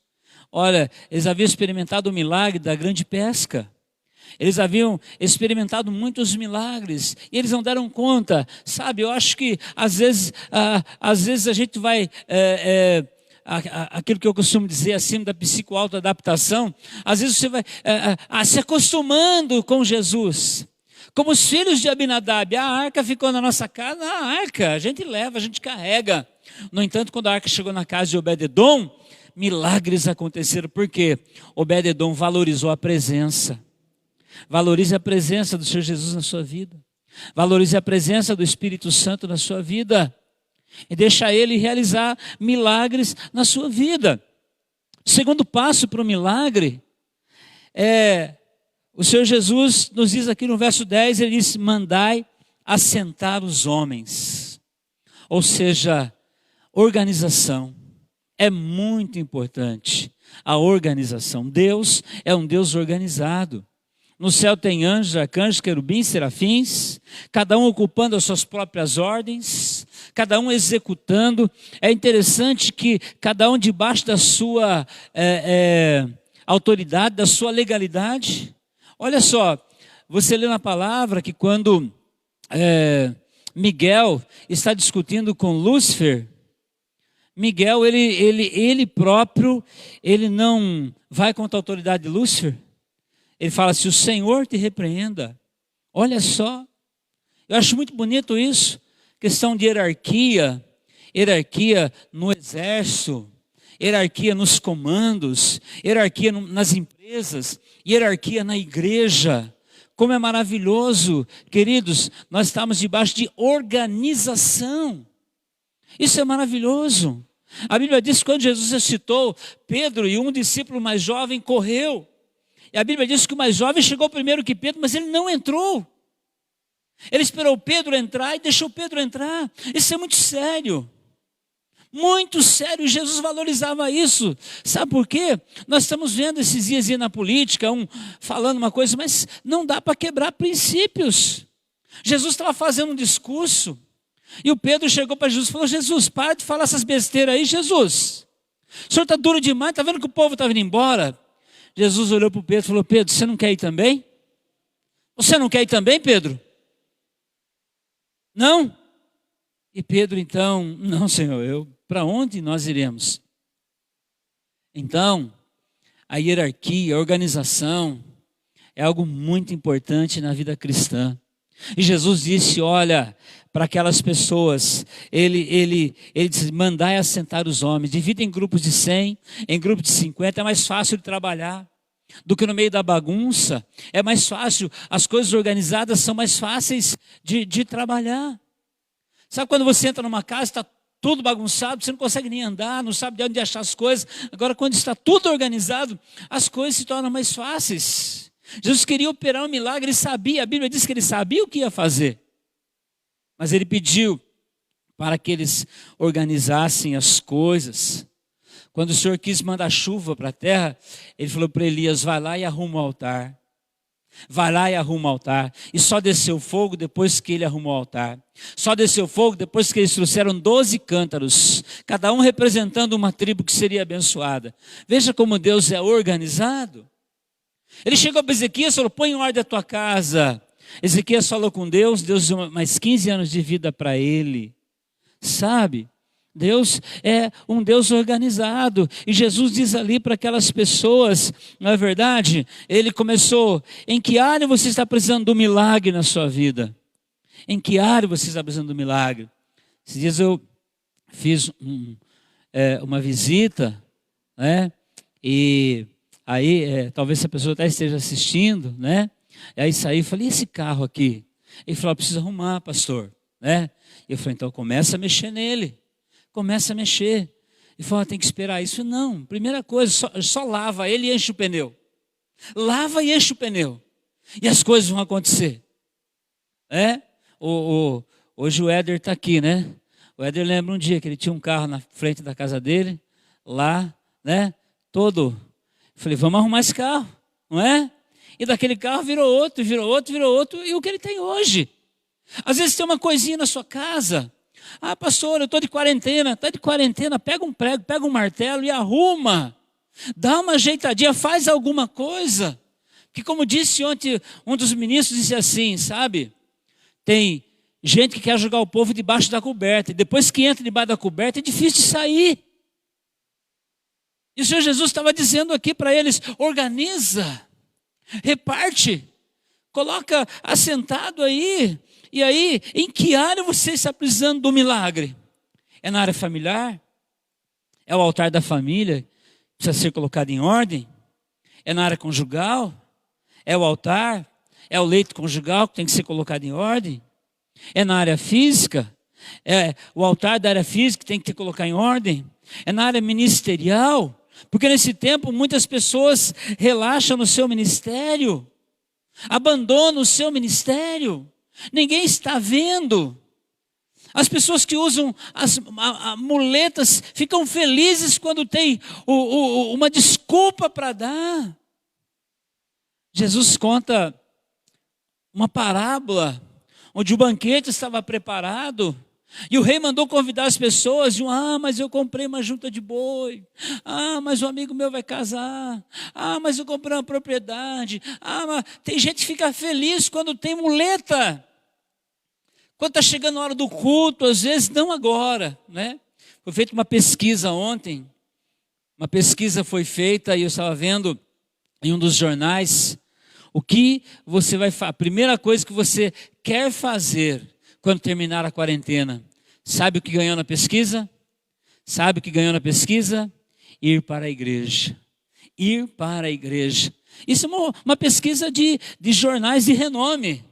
Olha, eles haviam experimentado o milagre da grande pesca. Eles haviam experimentado muitos milagres e eles não deram conta. Sabe, eu acho que às vezes a gente vai... aquilo que eu costumo dizer acima da psicoautoadaptação, às vezes você vai se acostumando com Jesus. Como os filhos de Abinadab, a arca ficou na nossa casa, a arca, a gente leva, a gente carrega. No entanto, quando a arca chegou na casa de Obed-edom, milagres aconteceram. Por quê? Obed-edom valorizou a presença. Valorize a presença do Senhor Jesus na sua vida. Valorize a presença do Espírito Santo na sua vida. E deixa Ele realizar milagres na sua vida. O segundo passo para o milagre é... O Senhor Jesus nos diz aqui no verso 10, Ele diz: mandai assentar os homens. Ou seja, organização. É muito importante a organização. Deus é um Deus organizado. No céu tem anjos, arcanjos, querubins, serafins, cada um ocupando as suas próprias ordens, cada um executando. É interessante que cada um debaixo da sua autoridade, da sua legalidade. Olha só, você lê na palavra que quando Miguel está discutindo com Lúcifer, Miguel, ele próprio, ele não vai contra a autoridade de Lúcifer. Ele fala: se o Senhor te repreenda. Olha só, eu acho muito bonito isso. Questão de hierarquia no exército, hierarquia nos comandos, hierarquia nas empresas, hierarquia na igreja. Como é maravilhoso, queridos, nós estamos debaixo de organização. Isso é maravilhoso. A Bíblia diz que quando Jesus ressuscitou, Pedro e um discípulo mais jovem correu. E a Bíblia diz que o mais jovem chegou primeiro que Pedro, mas ele não entrou. Ele esperou Pedro entrar e deixou Pedro entrar. Isso é muito sério. Muito sério, e Jesus valorizava isso. Sabe por quê? Nós estamos vendo esses dias aí na política, falando uma coisa, mas não dá para quebrar princípios. Jesus estava fazendo um discurso, e o Pedro chegou para Jesus e falou: Jesus, para de falar essas besteiras aí, Jesus. O senhor está duro demais, está vendo que o povo está vindo embora? Jesus olhou para o Pedro e falou: Pedro, você não quer ir também? Você não quer ir também, Pedro? Não? E Pedro então: não, Senhor, para onde nós iremos? Então, a hierarquia, a organização é algo muito importante na vida cristã. E Jesus disse, olha, para aquelas pessoas, ele disse, mandai assentar os homens, divida em grupos de 100, em grupos de 50, é mais fácil de trabalhar do que no meio da bagunça, é mais fácil, as coisas organizadas são mais fáceis de trabalhar. Sabe quando você entra numa casa, está tudo bagunçado, você não consegue nem andar, não sabe de onde achar as coisas. Agora quando está tudo organizado, as coisas se tornam mais fáceis. Jesus queria operar um milagre, ele sabia, a Bíblia diz que ele sabia o que ia fazer. Mas ele pediu para que eles organizassem as coisas. Quando o Senhor quis mandar chuva para a terra, ele falou para Elias, vai lá e arruma o altar. Vai lá e arruma o altar. E só desceu fogo depois que ele arrumou o altar. Só desceu fogo depois que eles trouxeram 12 cântaros, cada um representando uma tribo que seria abençoada. Veja como Deus é organizado. Ele chegou para Ezequias e falou, põe em ordem a tua casa. Ezequias falou com Deus deu mais 15 anos de vida para ele. Sabe? Deus é um Deus organizado. E Jesus diz ali para aquelas pessoas, não é verdade? Ele começou, em que área você está precisando do milagre na sua vida? Em que área você está precisando do milagre? Esses dias eu fiz uma visita, né? E aí, talvez essa pessoa até esteja assistindo, né? E aí saí e falei, e esse carro aqui? Ele falou, precisa arrumar, pastor, né? E eu falei, então começa a mexer nele. Começa a mexer. E falou, tem que esperar isso. Não, primeira coisa, só lava ele e enche o pneu. Lava e enche o pneu. E as coisas vão acontecer. Hoje o Éder está aqui, né? O Éder lembra um dia que ele tinha um carro na frente da casa dele, lá, né? Todo. Eu falei, vamos arrumar esse carro, não é? E daquele carro virou outro, e o que ele tem hoje. Às vezes tem uma coisinha na sua casa. Ah, pastor, eu estou de quarentena. Está de quarentena, pega um prego, pega um martelo e arruma. Dá uma ajeitadinha, faz alguma coisa. Que como disse ontem, um dos ministros disse assim, sabe? Tem gente que quer jogar o povo debaixo da coberta. E depois que entra debaixo da coberta, é difícil de sair. E o Senhor Jesus estava dizendo aqui para eles, organiza, reparte, coloca assentado aí. E aí, em que área você está precisando do milagre? É na área familiar? É o altar da família que precisa ser colocado em ordem? É na área conjugal? É o altar? É o leito conjugal que tem que ser colocado em ordem? É na área física? É o altar da área física que tem que ter colocado em ordem? É na área ministerial? Porque nesse tempo muitas pessoas relaxam no seu ministério, abandonam o seu ministério. Ninguém está vendo. As pessoas que usam as muletas ficam felizes quando tem uma desculpa para dar. Jesus conta uma parábola onde o banquete estava preparado e o rei mandou convidar as pessoas. Mas eu comprei uma junta de boi. Mas um amigo meu vai casar. Mas eu comprei uma propriedade. Mas tem gente que fica feliz quando tem muleta. Quando está chegando a hora do culto, às vezes não agora, né? Foi feita uma pesquisa ontem. Uma pesquisa foi feita e eu estava vendo em um dos jornais o que você vai fazer. A primeira coisa que você quer fazer quando terminar a quarentena. Sabe o que ganhou na pesquisa? Sabe o que ganhou na pesquisa? Ir para a igreja. Ir para a igreja. Isso é uma pesquisa de jornais de renome.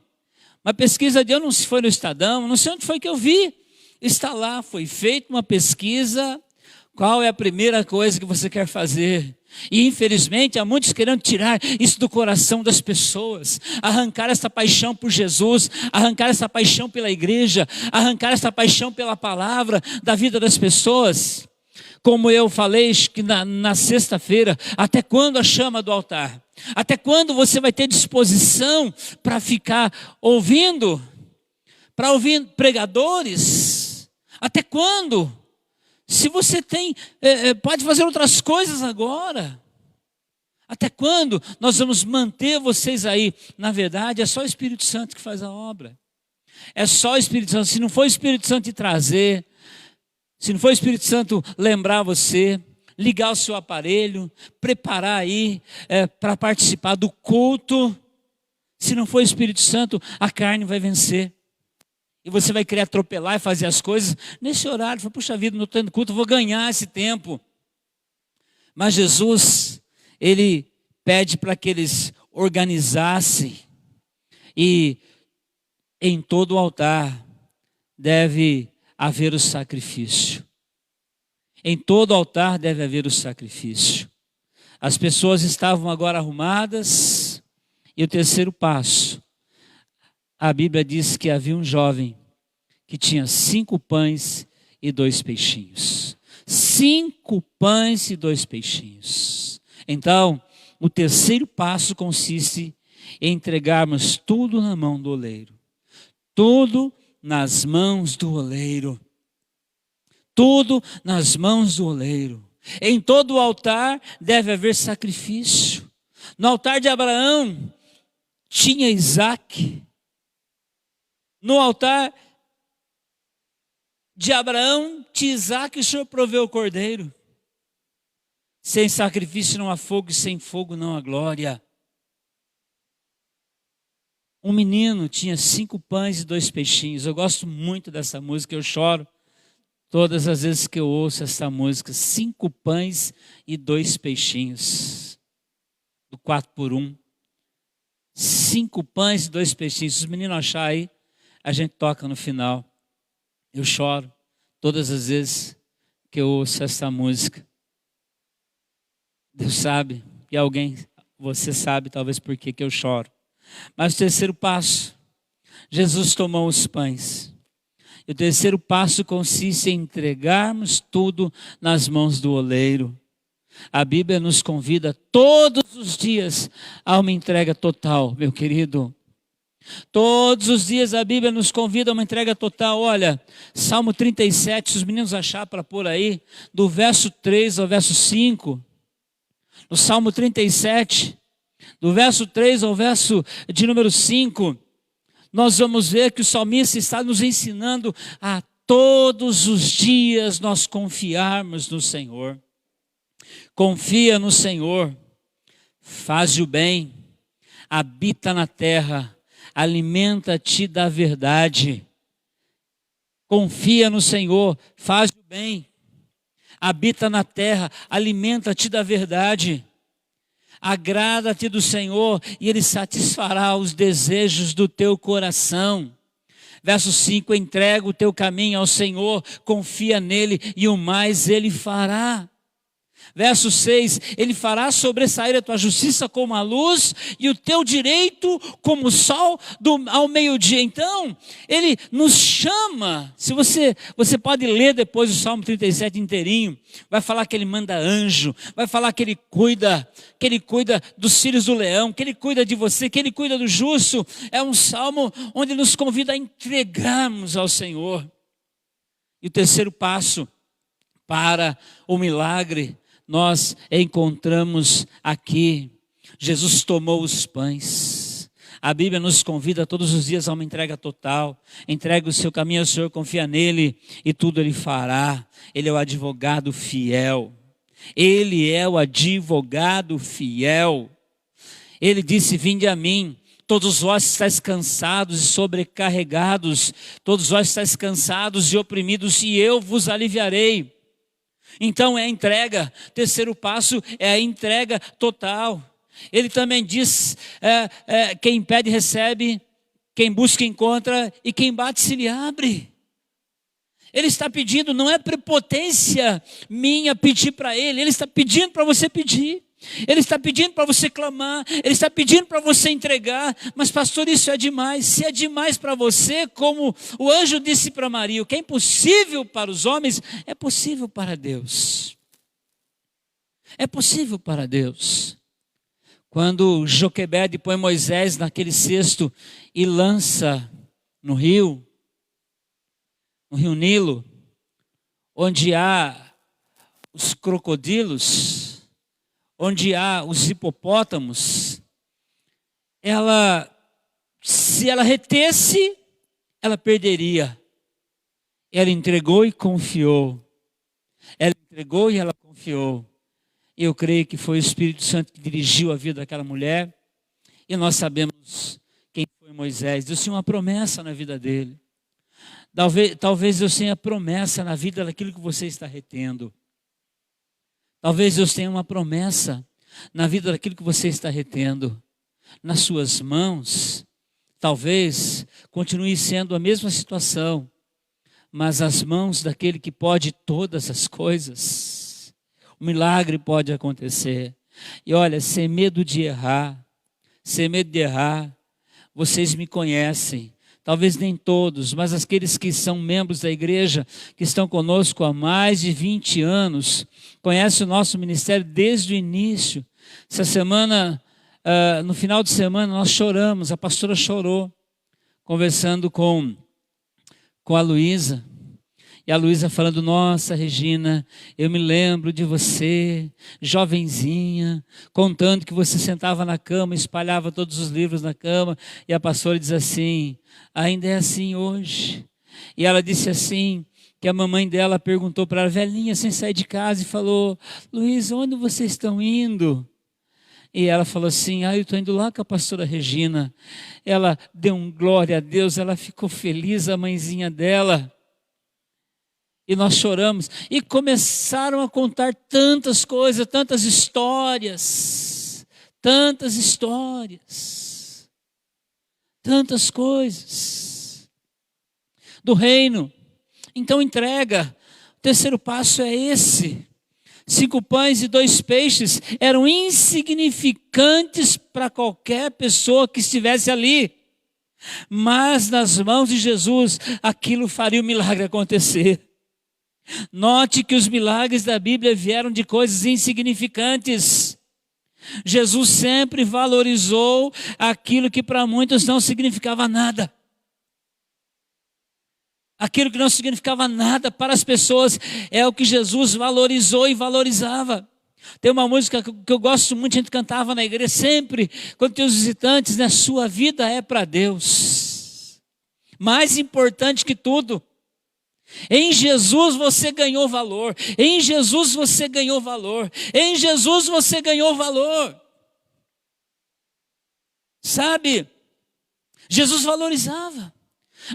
Uma pesquisa eu não sei se foi no Estadão, não sei onde foi que eu vi. Está lá, foi feita uma pesquisa. Qual é a primeira coisa que você quer fazer? E infelizmente há muitos querendo tirar isso do coração das pessoas, arrancar essa paixão por Jesus, arrancar essa paixão pela igreja, arrancar essa paixão pela palavra da vida das pessoas. Como eu falei que na sexta-feira, até quando a chama do altar? Até quando você vai ter disposição para ficar ouvindo? Para ouvir pregadores? Até quando? Se você pode fazer outras coisas agora. Até quando nós vamos manter vocês aí? Na verdade, é só o Espírito Santo que faz a obra. É só o Espírito Santo. Se não for o Espírito Santo te trazer, Se não for o Espírito Santo lembrar você, ligar o seu aparelho, preparar aí para participar do culto, se não for o Espírito Santo, a carne vai vencer. E você vai querer atropelar e fazer as coisas nesse horário. Fala, puxa vida, não estou tendo culto, vou ganhar esse tempo. Mas Jesus, Ele pede para que eles organizassem. E em todo altar deve haver o sacrifício. Em todo altar deve haver o sacrifício. As pessoas estavam agora arrumadas. E o terceiro passo, a Bíblia diz que havia um jovem que tinha 5 pães e 2 peixinhos. 5 pães e 2 peixinhos. Então, o terceiro passo consiste em entregarmos tudo na mão do oleiro. Tudo nas mãos do oleiro. Tudo nas mãos do oleiro. Em todo o altar deve haver sacrifício. No altar de Abraão tinha Isaac. No altar de Abraão tinha Isaac, e o Senhor proveu o cordeiro. Sem sacrifício não há fogo, e sem fogo não há glória. Um menino tinha 5 pães e 2 peixinhos. Eu gosto muito dessa música, eu choro todas as vezes que eu ouço essa música. 5 pães e 2 peixinhos. Do 4x1. 5 pães e 2 peixinhos. Se os meninos acharem aí, a gente toca no final. Eu choro todas as vezes que eu ouço essa música. Deus sabe, e você sabe talvez por que eu choro. Mas o terceiro passo, Jesus tomou os pães. E o terceiro passo consiste em entregarmos tudo nas mãos do oleiro. A Bíblia nos convida todos os dias a uma entrega total, meu querido. Todos os dias a Bíblia nos convida a uma entrega total. Olha, Salmo 37, se os meninos acharem para pôr aí, do verso 3 ao verso 5. No Salmo 37, do verso 3 ao verso de número 5, nós vamos ver que o salmista está nos ensinando a todos os dias nós confiarmos no Senhor. Confia no Senhor, faz o bem, habita na terra, alimenta-te da verdade. Confia no Senhor, faz o bem, habita na terra, alimenta-te da verdade. Agrada-te do Senhor e Ele satisfará os desejos do teu coração. Verso 5, entrega o teu caminho ao Senhor, confia nele e o mais Ele fará. Verso 6, Ele fará sobressair a tua justiça como a luz e o teu direito como o sol ao meio-dia. Então, Ele nos chama. Se você pode ler depois o Salmo 37 inteirinho, vai falar que Ele manda anjo, vai falar que Ele cuida dos filhos do leão, que Ele cuida de você, que Ele cuida do justo. É um salmo onde nos convida a entregarmos ao Senhor. E o terceiro passo para o milagre, nós encontramos aqui. Jesus tomou os pães. A Bíblia nos convida todos os dias a uma entrega total. Entrega o seu caminho ao Senhor, confia nele e tudo Ele fará. Ele é o advogado fiel. Ele é o advogado fiel. Ele disse, vinde a mim, todos vós estáis cansados e sobrecarregados, todos vós estáis cansados e oprimidos, e eu vos aliviarei. Então é a entrega. Terceiro passo é a entrega total. Ele também diz, quem pede recebe, quem busca encontra e quem bate se lhe abre. Ele está pedindo, não é prepotência minha pedir para Ele está pedindo para você pedir. Ele está pedindo para você clamar, Ele está pedindo para você entregar. Mas pastor, isso é demais. Se é demais para você, como o anjo disse para Maria, o que é impossível para os homens, é possível para Deus. É possível para Deus. Quando Joquebede põe Moisés naquele cesto e lança no rio Nilo, onde há os crocodilos, onde há os hipopótamos, se ela retesse, ela perderia. Ela entregou e confiou. Ela entregou e ela confiou. Eu creio que foi o Espírito Santo que dirigiu a vida daquela mulher. E nós sabemos quem foi Moisés. Deus tinha uma promessa na vida dele. Talvez Deus tenha promessa na vida daquilo que você está retendo. Talvez Deus tenha uma promessa na vida daquilo que você está retendo. Nas suas mãos, talvez continue sendo a mesma situação, mas as mãos daquele que pode todas as coisas, o milagre pode acontecer. E olha, sem medo de errar, vocês me conhecem. Talvez nem todos, mas aqueles que são membros da igreja, que estão conosco há mais de 20 anos, conhecem o nosso ministério desde o início. Essa semana, no final de semana, nós choramos, a pastora chorou, conversando com a Luísa. E a Luísa falando, nossa, Regina, eu me lembro de você, jovenzinha, contando que você sentava na cama, espalhava todos os livros na cama, e a pastora diz assim, ainda é assim hoje. E ela disse assim, que a mamãe dela perguntou para ela, velhinha, sem sair de casa, e falou, Luísa, onde vocês estão indo? E ela falou assim, eu estou indo lá com a pastora Regina. Ela deu um glória a Deus, ela ficou feliz, a mãezinha dela. E nós choramos, e começaram a contar tantas coisas, tantas histórias, tantas coisas do reino. Então entrega, o terceiro passo é esse. 5 pães e 2 peixes eram insignificantes para qualquer pessoa que estivesse ali. Mas nas mãos de Jesus, aquilo faria o milagre acontecer. Note que os milagres da Bíblia vieram de coisas insignificantes. Jesus sempre valorizou aquilo que para muitos não significava nada. Aquilo que não significava nada para as pessoas é o que Jesus valorizou e valorizava. Tem uma música que eu gosto muito, a gente cantava na igreja sempre, quando tem os visitantes, né? Sua vida é para Deus. Mais importante que tudo. Em Jesus você ganhou valor. Em Jesus você ganhou valor. Em Jesus você ganhou valor. Sabe? Jesus valorizava.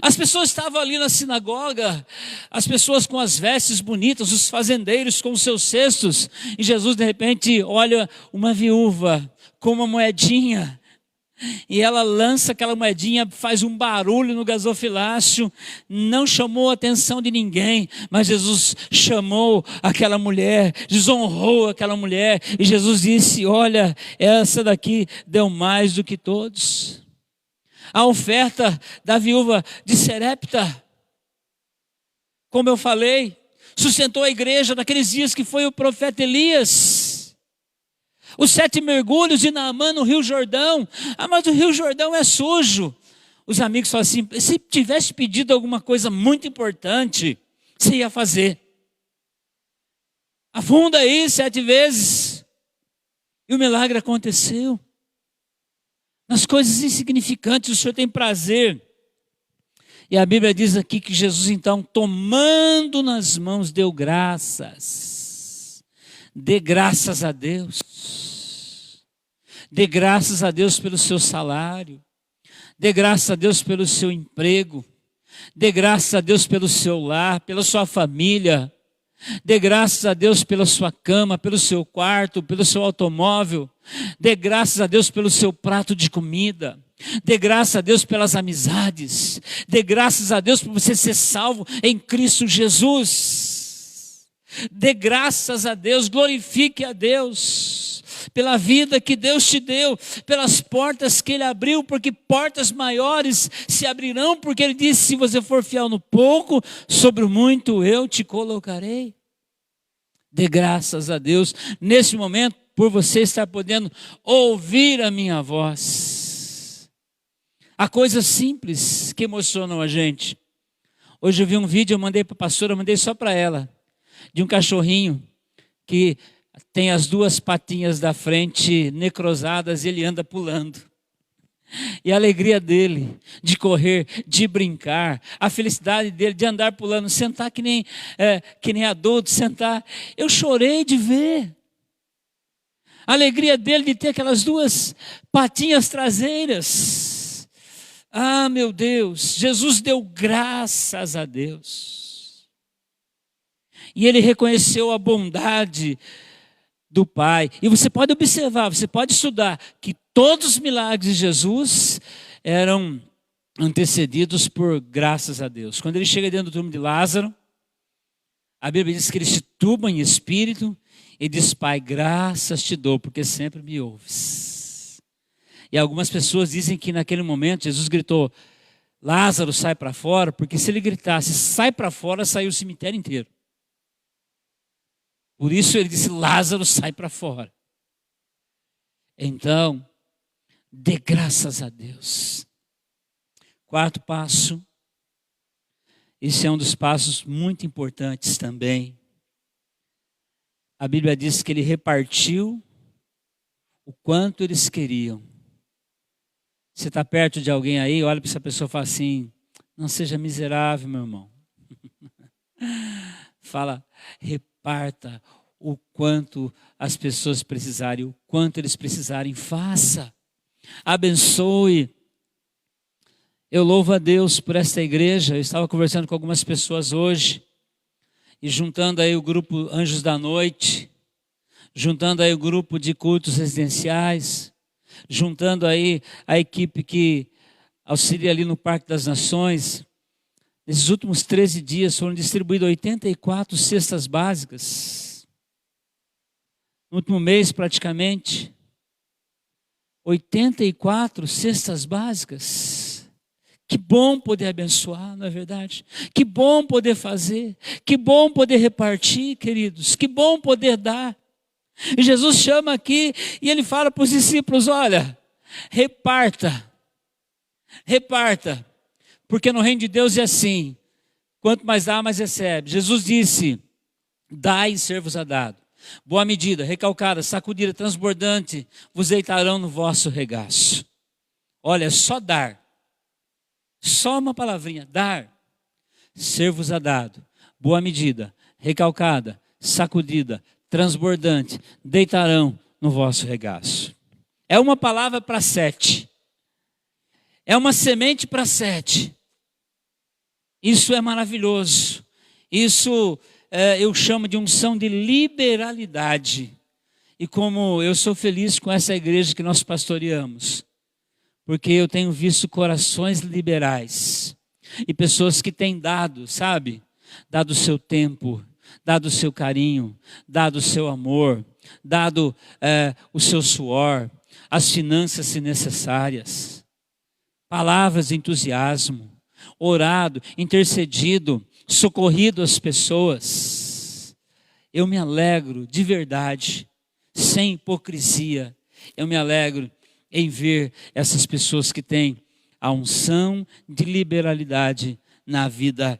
As pessoas estavam ali na sinagoga, as pessoas com as vestes bonitas, os fazendeiros com os seus cestos, e Jesus de repente olha uma viúva com uma moedinha, e ela lança aquela moedinha, faz um barulho no gasofilácio, não chamou a atenção de ninguém, mas Jesus chamou aquela mulher, desonrou aquela mulher, e Jesus disse, olha, essa daqui deu mais do que todos. A oferta da viúva de Serepta, como eu falei, sustentou a igreja naqueles dias que foi o profeta Elias. Os 7 mergulhos de Naamã no Rio Jordão. Mas o Rio Jordão é sujo. Os amigos falam assim, se tivesse pedido alguma coisa muito importante, você ia fazer. Afunda aí 7 vezes. E o milagre aconteceu. Nas coisas insignificantes o Senhor tem prazer. E a Bíblia diz aqui que Jesus então, tomando nas mãos, deu graças. Dê graças a Deus. Dê graças a Deus pelo seu salário. Dê graças a Deus pelo seu emprego. Dê graças a Deus pelo seu lar, pela sua família. Dê graças a Deus pela sua cama, pelo seu quarto, pelo seu automóvel. Dê graças a Deus pelo seu prato de comida. Dê graças a Deus pelas amizades. Dê graças a Deus por você ser salvo em Cristo Jesus. Dê graças a Deus, glorifique a Deus pela vida que Deus te deu, pelas portas que Ele abriu, porque portas maiores se abrirão, porque Ele disse, se você for fiel no pouco, sobre o muito eu te colocarei. Dê graças a Deus nesse momento, por você estar podendo ouvir a minha voz. Há coisas simples que emocionam a gente. Hoje eu vi um vídeo, eu mandei para a pastora, eu mandei só para ela, de um cachorrinho que tem as 2 patinhas da frente necrosadas e ele anda pulando. E a alegria dele de correr, de brincar, a felicidade dele de andar pulando, sentar que nem adulto, sentar. Eu chorei de ver. A alegria dele de ter aquelas duas patinhas traseiras. Ah, meu Deus, Jesus deu graças a Deus. E ele reconheceu a bondade do Pai. E você pode observar, você pode estudar que todos os milagres de Jesus eram antecedidos por graças a Deus. Quando ele chega dentro do túmulo de Lázaro, a Bíblia diz que ele se turba em espírito e diz: Pai, graças te dou, porque sempre me ouves. E algumas pessoas dizem que naquele momento Jesus gritou: Lázaro, sai para fora, porque se ele gritasse sai para fora, saiu o cemitério inteiro. Por isso ele disse: Lázaro, sai para fora. Então, dê graças a Deus. Quarto passo, esse é um dos passos muito importantes também. A Bíblia diz que ele repartiu o quanto eles queriam. Você está perto de alguém aí, olha para essa pessoa e fala assim: não seja miserável, meu irmão. Fala: reparta o quanto as pessoas precisarem, o quanto eles precisarem, faça. Abençoe. Eu louvo a Deus por esta igreja. Eu estava conversando com algumas pessoas hoje, e juntando aí o grupo Anjos da Noite, juntando aí o grupo de cultos residenciais, juntando aí a equipe que auxilia ali no Parque das Nações. Nesses últimos 13 dias foram distribuídas 84 cestas básicas. No último mês, praticamente, 84 cestas básicas. Que bom poder abençoar, não é verdade? Que bom poder fazer, que bom poder repartir, queridos, que bom poder dar. E Jesus chama aqui e ele fala para os discípulos: olha, reparta, reparta, porque no reino de Deus é assim, quanto mais dá, mais recebe. Jesus disse: dai e ser-vos-á dado. Boa medida, recalcada, sacudida, transbordante, vos deitarão no vosso regaço. Olha, é só dar. Só uma palavrinha: dar. Ser-vos-á dado. Boa medida, recalcada, sacudida, transbordante, deitarão no vosso regaço. É uma palavra para 7. É uma semente para 7. Isso é maravilhoso. Isso eu chamo de unção de liberalidade. E como eu sou feliz com essa igreja que nós pastoreamos, porque eu tenho visto corações liberais e pessoas que têm dado, sabe? Dado o seu tempo, dado o seu carinho, dado o seu amor, dado o seu suor, as finanças se necessárias, palavras de entusiasmo, orado, intercedido, socorrido as pessoas. Eu me alegro de verdade, sem hipocrisia. Eu me alegro em ver essas pessoas que têm a unção de liberalidade na vida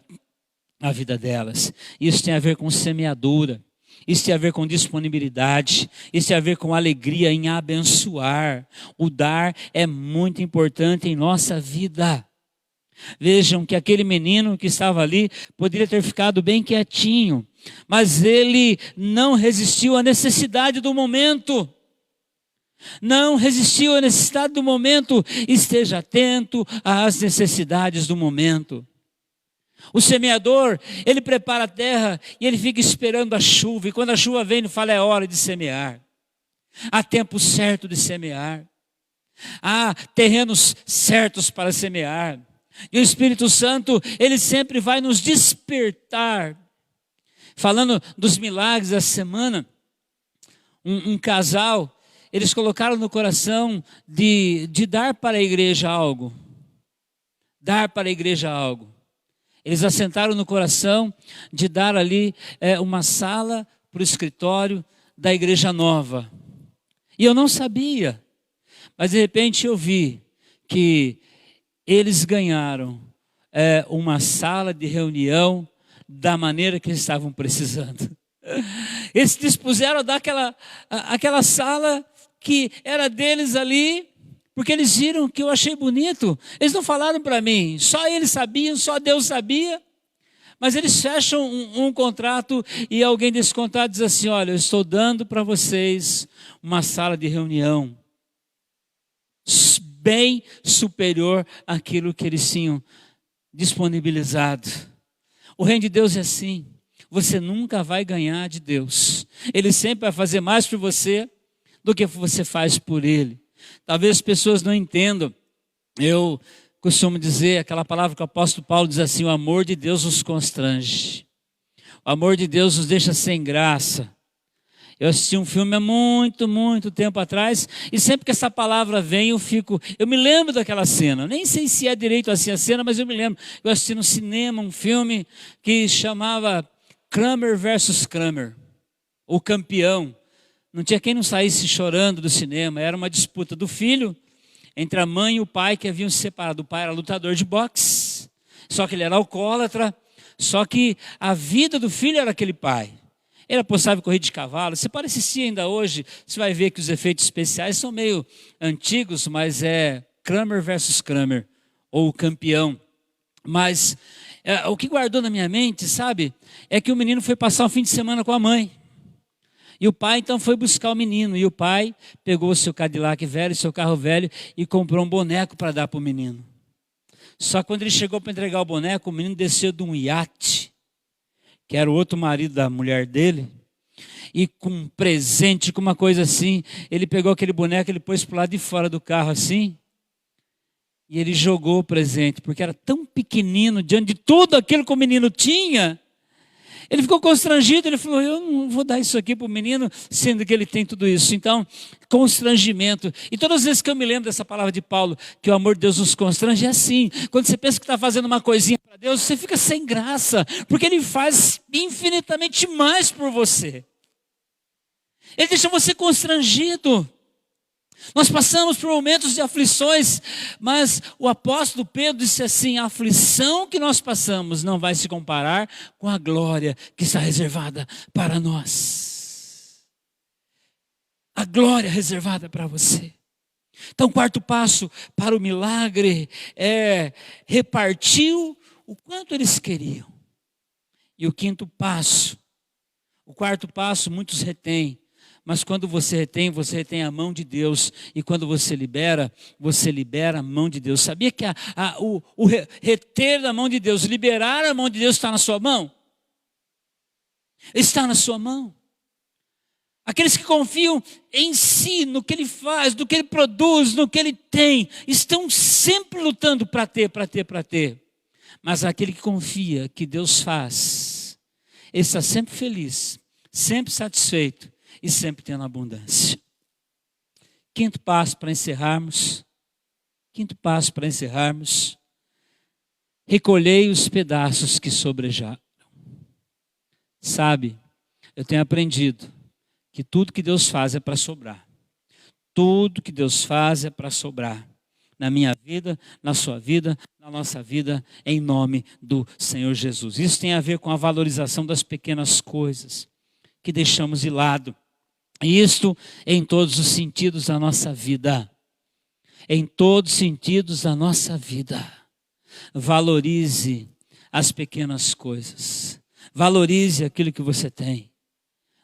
delas. Isso tem a ver com semeadura, isso tem a ver com disponibilidade, isso tem a ver com alegria em abençoar. O dar é muito importante em nossa vida. Vejam que aquele menino que estava ali poderia ter ficado bem quietinho, mas ele não resistiu à necessidade do momento. Não resistiu à necessidade do momento. Esteja atento às necessidades do momento. O semeador, ele prepara a terra e ele fica esperando a chuva. E quando a chuva vem, ele fala: é hora de semear. Há tempo certo de semear. Há terrenos certos para semear. E o Espírito Santo, ele sempre vai nos despertar. Falando dos milagres da semana, um casal, eles colocaram no coração de dar para a igreja algo. Dar para a igreja algo. Eles assentaram no coração de dar ali uma sala para o escritório da igreja nova. E eu não sabia, mas de repente eu vi que eles ganharam uma sala de reunião da maneira que eles estavam precisando. Eles se dispuseram a dar aquela sala que era deles ali, porque eles viram que eu achei bonito. Eles não falaram para mim, só eles sabiam, só Deus sabia. Mas eles fecham um contrato e alguém desse contrato diz assim: olha, eu estou dando para vocês uma sala de reunião bem superior àquilo que eles tinham disponibilizado. O reino de Deus é assim. Você nunca vai ganhar de Deus. Ele sempre vai fazer mais por você do que você faz por Ele. Talvez as pessoas não entendam. Eu costumo dizer aquela palavra que o apóstolo Paulo diz assim: o amor de Deus nos constrange. O amor de Deus nos deixa sem graça. Eu assisti um filme há muito tempo atrás, e sempre que essa palavra vem, eu me lembro daquela cena. Nem sei se é direito assim a cena, mas eu me lembro. Eu assisti no cinema um filme que chamava Kramer versus Kramer, o campeão. Não tinha quem não saísse chorando do cinema. Era uma disputa do filho entre a mãe e o pai que haviam se separado. O pai era lutador de boxe, só que ele era alcoólatra, só que a vida do filho era aquele pai. Ele apostava em corrida de cavalo. Você pode assistir ainda hoje, você vai ver que os efeitos especiais são meio antigos, mas é Kramer versus Kramer, ou o campeão. Mas o que guardou na minha mente, sabe, é que o menino foi passar um fim de semana com a mãe. E o pai então foi buscar o menino, e o pai pegou o seu Cadillac velho, seu carro velho, e comprou um boneco para dar para o menino. Só que quando ele chegou para entregar o boneco, o menino desceu de um iate, que era o outro marido da mulher dele, e com um presente, com uma coisa assim, ele pegou aquele boneco, ele pôs para o lado de fora do carro assim, e ele jogou o presente, porque era tão pequenino, diante de tudo aquilo que o menino tinha. Ele ficou constrangido, ele falou: eu não vou dar isso aqui para o menino, sendo que ele tem tudo isso. Então, constrangimento. E todas as vezes que eu me lembro dessa palavra de Paulo, que o amor de Deus nos constrange, é assim. Quando você pensa que está fazendo uma coisinha para Deus, você fica sem graça, porque Ele faz infinitamente mais por você. Ele deixa você constrangido. Nós passamos por momentos de aflições, mas o apóstolo Pedro disse assim: a aflição que nós passamos não vai se comparar com a glória que está reservada para nós. A glória reservada para você. Então, o quarto passo para o milagre é repartiu o quanto eles queriam. E o quarto passo, muitos retêm. Mas quando você retém a mão de Deus. E quando você libera a mão de Deus. Sabia que o reter da mão de Deus, liberar a mão de Deus está na sua mão? Está na sua mão. Aqueles que confiam em si, no que Ele faz, no que Ele produz, no que Ele tem, estão sempre lutando para ter. Mas aquele que confia que Deus faz, ele está sempre feliz, sempre satisfeito e sempre tendo abundância. Quinto passo para encerrarmos. Recolhei os pedaços que sobrejaram. Sabe, eu tenho aprendido que tudo que Deus faz é para sobrar. Tudo que Deus faz é para sobrar. Na minha vida, na sua vida, na nossa vida, em nome do Senhor Jesus. Isso tem a ver com a valorização das pequenas coisas que deixamos de lado. Isto em todos os sentidos da nossa vida. Em todos os sentidos da nossa vida. Valorize as pequenas coisas. Valorize aquilo que você tem.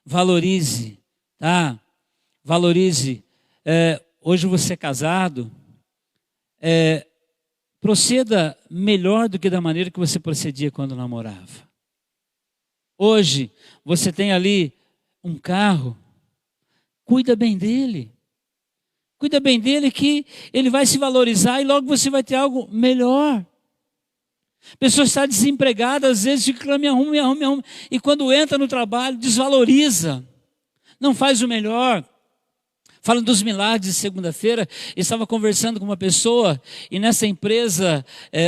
Valorize, tá? Valorize. Hoje você é casado. Proceda melhor do que da maneira que você procedia quando namorava. Hoje você tem ali um carro. Cuida bem dele. Cuida bem dele que ele vai se valorizar e logo você vai ter algo melhor. A pessoa está desempregada, às vezes fica, me arruma. E quando entra no trabalho, desvaloriza. Não faz o melhor. Falando dos milagres de segunda-feira, eu estava conversando com uma pessoa e nessa empresa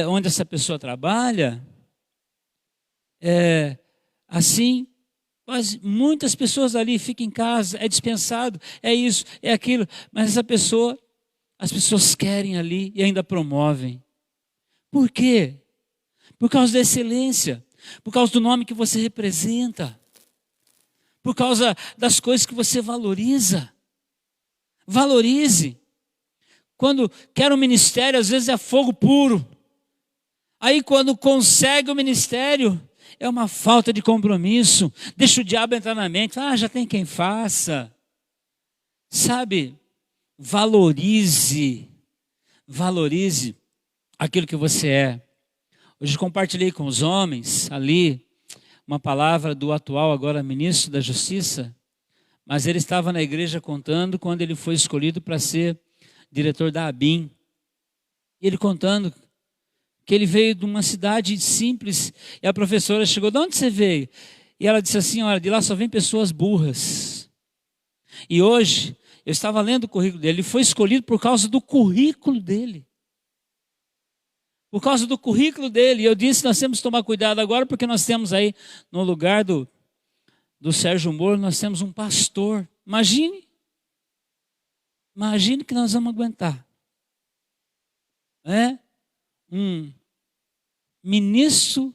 onde essa pessoa trabalha, assim, muitas pessoas ali ficam em casa, é dispensado, é isso, é aquilo. Mas essa pessoa, as pessoas querem ali e ainda promovem. Por quê? Por causa da excelência, por causa do nome que você representa, por causa das coisas que você valoriza. Valorize. quando quer um ministério, às vezes é fogo puro. Aí quando consegue o ministério, é uma falta de compromisso. Deixa o diabo entrar na mente. Já tem quem faça. Sabe, valorize aquilo que você é. Hoje compartilhei com os homens ali uma palavra do atual agora ministro da Justiça, mas ele estava na igreja contando quando ele foi escolhido para ser diretor da ABIN. E ele contando que ele veio de uma cidade simples, e a professora chegou: de onde você veio? E ela disse assim: olha, de lá só vem pessoas burras. E hoje, eu estava lendo o currículo dele, ele foi escolhido por causa do currículo dele. Por causa do currículo dele. E eu disse: nós temos que tomar cuidado agora, porque nós temos aí, no lugar do Sérgio Moro, nós temos um pastor. Imagine que nós vamos aguentar. Um ministro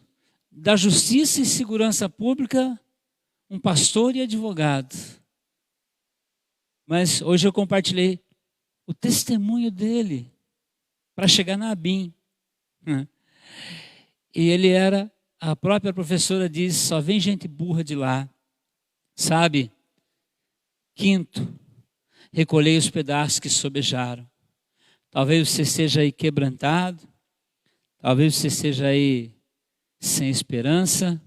da Justiça e Segurança Pública, um pastor e advogado. Mas hoje eu compartilhei o testemunho dele para chegar na ABIN. E ele era, a própria professora diz, só vem gente burra de lá. Sabe? Quinto, recolhei os pedaços que sobejaram. Talvez você esteja aí quebrantado, talvez você esteja aí sem esperança,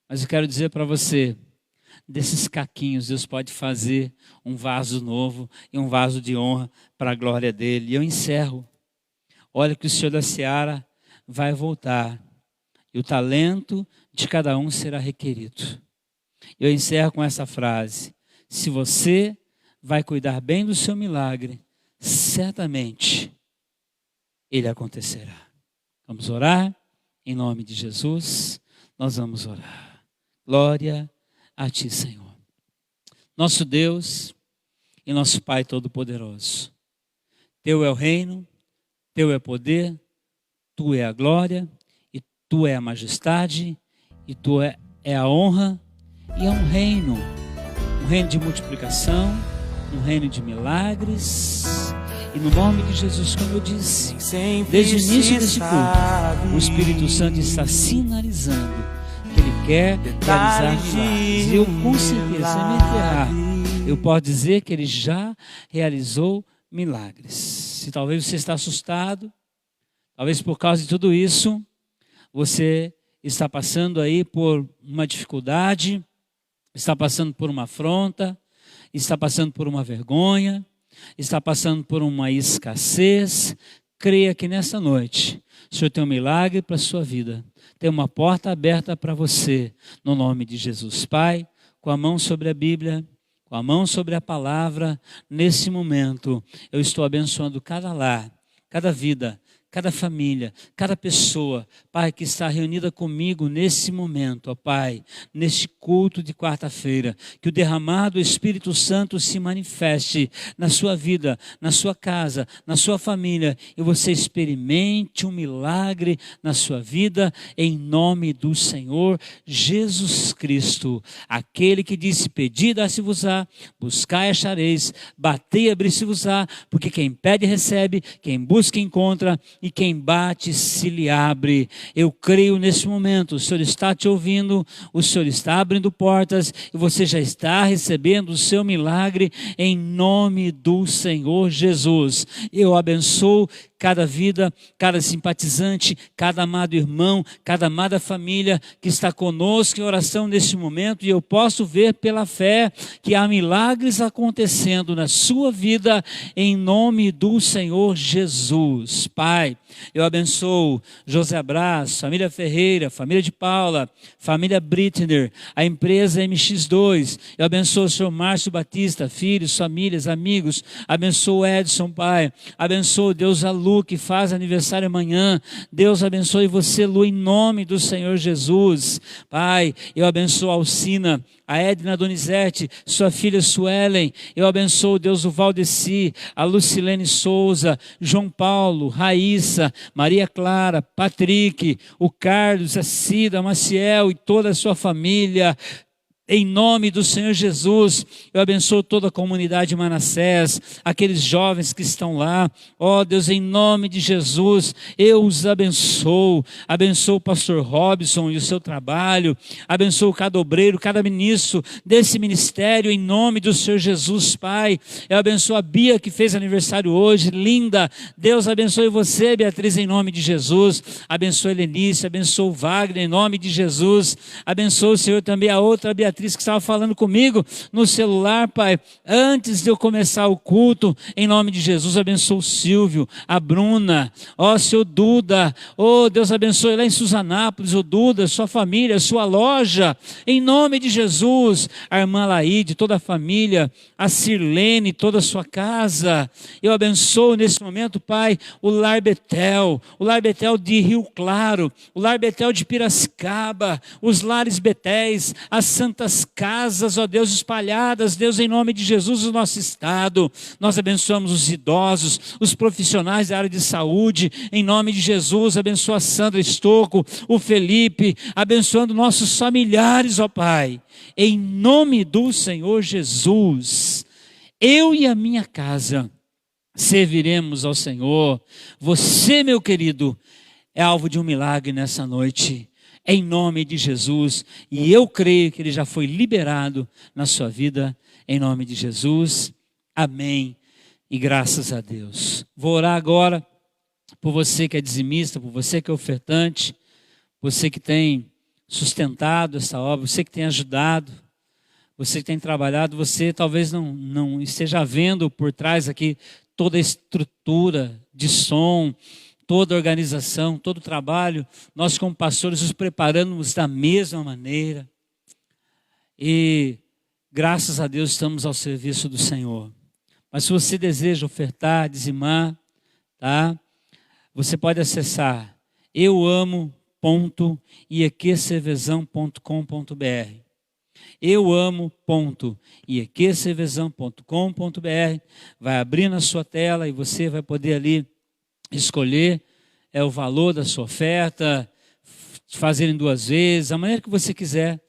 mas eu quero dizer para você, desses caquinhos Deus pode fazer um vaso novo e um vaso de honra para a glória dele. E eu encerro. Olha que o Senhor da Seara vai voltar e o talento de cada um será requerido. Eu encerro com essa frase: se você vai cuidar bem do seu milagre, certamente ele acontecerá. Vamos orar? Em nome de Jesus, nós vamos orar. Glória a Ti, Senhor. Nosso Deus e nosso Pai Todo-Poderoso. Teu é o reino, Teu é o poder, Tu é a glória, e Tu é a majestade, e Tu é a honra, e é um reino de multiplicação, um reino de milagres. E no nome de Jesus, como eu disse, desde o início desse culto, o Espírito Santo está sinalizando que Ele quer realizar milagres. E eu com certeza, sem me enterrar, eu posso dizer que Ele já realizou milagres. Se talvez você está assustado, talvez por causa de tudo isso, você está passando aí por uma dificuldade, está passando por uma afronta, está passando por uma vergonha, está passando por uma escassez, creia que nessa noite o Senhor tem um milagre para a sua vida, tem uma porta aberta para você, no nome de Jesus. Pai, com a mão sobre a Bíblia, com a mão sobre a palavra, nesse momento eu estou abençoando cada lar, cada vida, cada família, cada pessoa, Pai, que está reunida comigo nesse momento, ó Pai, neste culto de quarta-feira, que o derramado Espírito Santo se manifeste na sua vida, na sua casa, na sua família, e você experimente um milagre na sua vida, em nome do Senhor Jesus Cristo, aquele que disse: pedi, dá-se-vos-á, buscai, achareis, batei, abri-se-vos-á, porque quem pede recebe, quem busca encontra, e quem bate se lhe abre. Eu creio nesse momento, o Senhor está te ouvindo, o Senhor está abrindo portas e você já está recebendo o seu milagre em nome do Senhor Jesus. Eu abençoo cada vida, cada simpatizante, cada amado irmão, cada amada família que está conosco em oração neste momento, e eu posso ver pela fé que há milagres acontecendo na sua vida em nome do Senhor Jesus. Pai, eu abençoo José Brás, família Ferreira, família de Paula, família Brittner, a empresa MX2, eu abençoo o Senhor Márcio Batista, filhos, famílias, amigos, abençoo Edson, Pai, abençoo Deus a Lu, que faz aniversário amanhã. Deus abençoe você, Lu, em nome do Senhor Jesus. Pai, eu abençoo a Alcina, a Edna Donizete, sua filha Suelen. Eu abençoo, Deus, o Valdeci, a Lucilene Souza, João Paulo, Raíssa, Maria Clara, Patrick, o Carlos, a Cida, a Maciel e toda a sua família. Em nome do Senhor Jesus, eu abençoo toda a comunidade Manassés, aqueles jovens que estão lá. Ó Deus, em nome de Jesus, eu os abençoo. Abençoo o pastor Robson e o seu trabalho. Abençoo cada obreiro, cada ministro desse ministério, em nome do Senhor Jesus, Pai. Eu abençoo a Bia, que fez aniversário hoje, linda. Deus abençoe você, Beatriz, em nome de Jesus. Abençoe a Helenice, abençoe o Wagner, em nome de Jesus. Abençoe o Senhor também a outra Beatriz, que estava falando comigo no celular, Pai, antes de eu começar o culto, em nome de Jesus. Abençoe o Silvio, a Bruna, ó Senhor Duda, ó Deus abençoe lá em Suzanápolis, o Duda, sua família, sua loja, em nome de Jesus. A irmã Laíde, toda a família, a Sirlene, toda a sua casa. Eu abençoo nesse momento, Pai, o Lar Betel de Rio Claro, o Lar Betel de Piracicaba, os lares Betéis, as santas casas, ó Deus, espalhadas, Deus, em nome de Jesus, no nosso estado. Nós abençoamos os idosos, os profissionais da área de saúde, em nome de Jesus. Abençoa a Sandra Estocco, o Felipe, abençoando nossos familiares, ó Pai, em nome do Senhor Jesus. Eu e a minha casa serviremos ao Senhor. Você, meu querido, é alvo de um milagre nessa noite, em nome de Jesus, e eu creio que ele já foi liberado na sua vida, em nome de Jesus, amém, e graças a Deus. Vou orar agora por você que é dizimista, por você que é ofertante, você que tem sustentado essa obra, você que tem ajudado, você que tem trabalhado, você talvez não esteja vendo por trás aqui toda a estrutura de som, toda a organização, todo o trabalho. Nós como pastores nos preparamos da mesma maneira e graças a Deus estamos ao serviço do Senhor. Mas se você deseja ofertar, dizimar, tá? Você pode acessar euamo.ieqcervezão.com.br euamo.ieqcervezão.com.br. Vai abrir na sua tela e você vai poder ali escolher o valor da sua oferta, fazer em 2 vezes, a maneira que você quiser,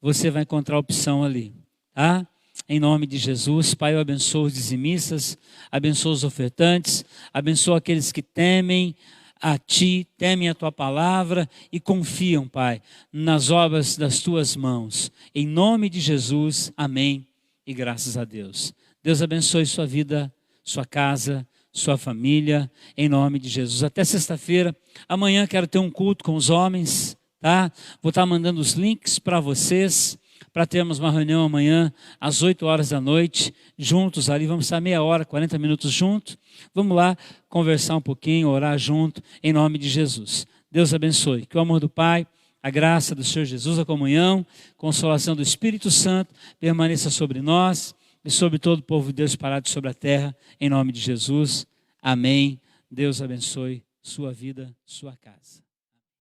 você vai encontrar a opção ali, tá? Em nome de Jesus, Pai, eu abençoo os dizimistas, abençoo os ofertantes, abençoo aqueles que temem a Ti, temem a Tua palavra e confiam, Pai, nas obras das Tuas mãos. Em nome de Jesus, amém e graças a Deus. Deus abençoe sua vida, sua casa, sua família, em nome de Jesus. Até sexta-feira. Amanhã quero ter um culto com os homens, tá? Vou estar mandando os links para vocês, para termos uma reunião amanhã às 8 horas da noite, juntos ali. Vamos estar meia hora, 40 minutos juntos. Vamos lá conversar um pouquinho, orar junto, em nome de Jesus. Deus abençoe. Que o amor do Pai, a graça do Senhor Jesus, a comunhão, consolação do Espírito Santo permaneça sobre nós e sobre todo o povo de Deus parado sobre a terra, em nome de Jesus. Amém. Deus abençoe sua vida, sua casa.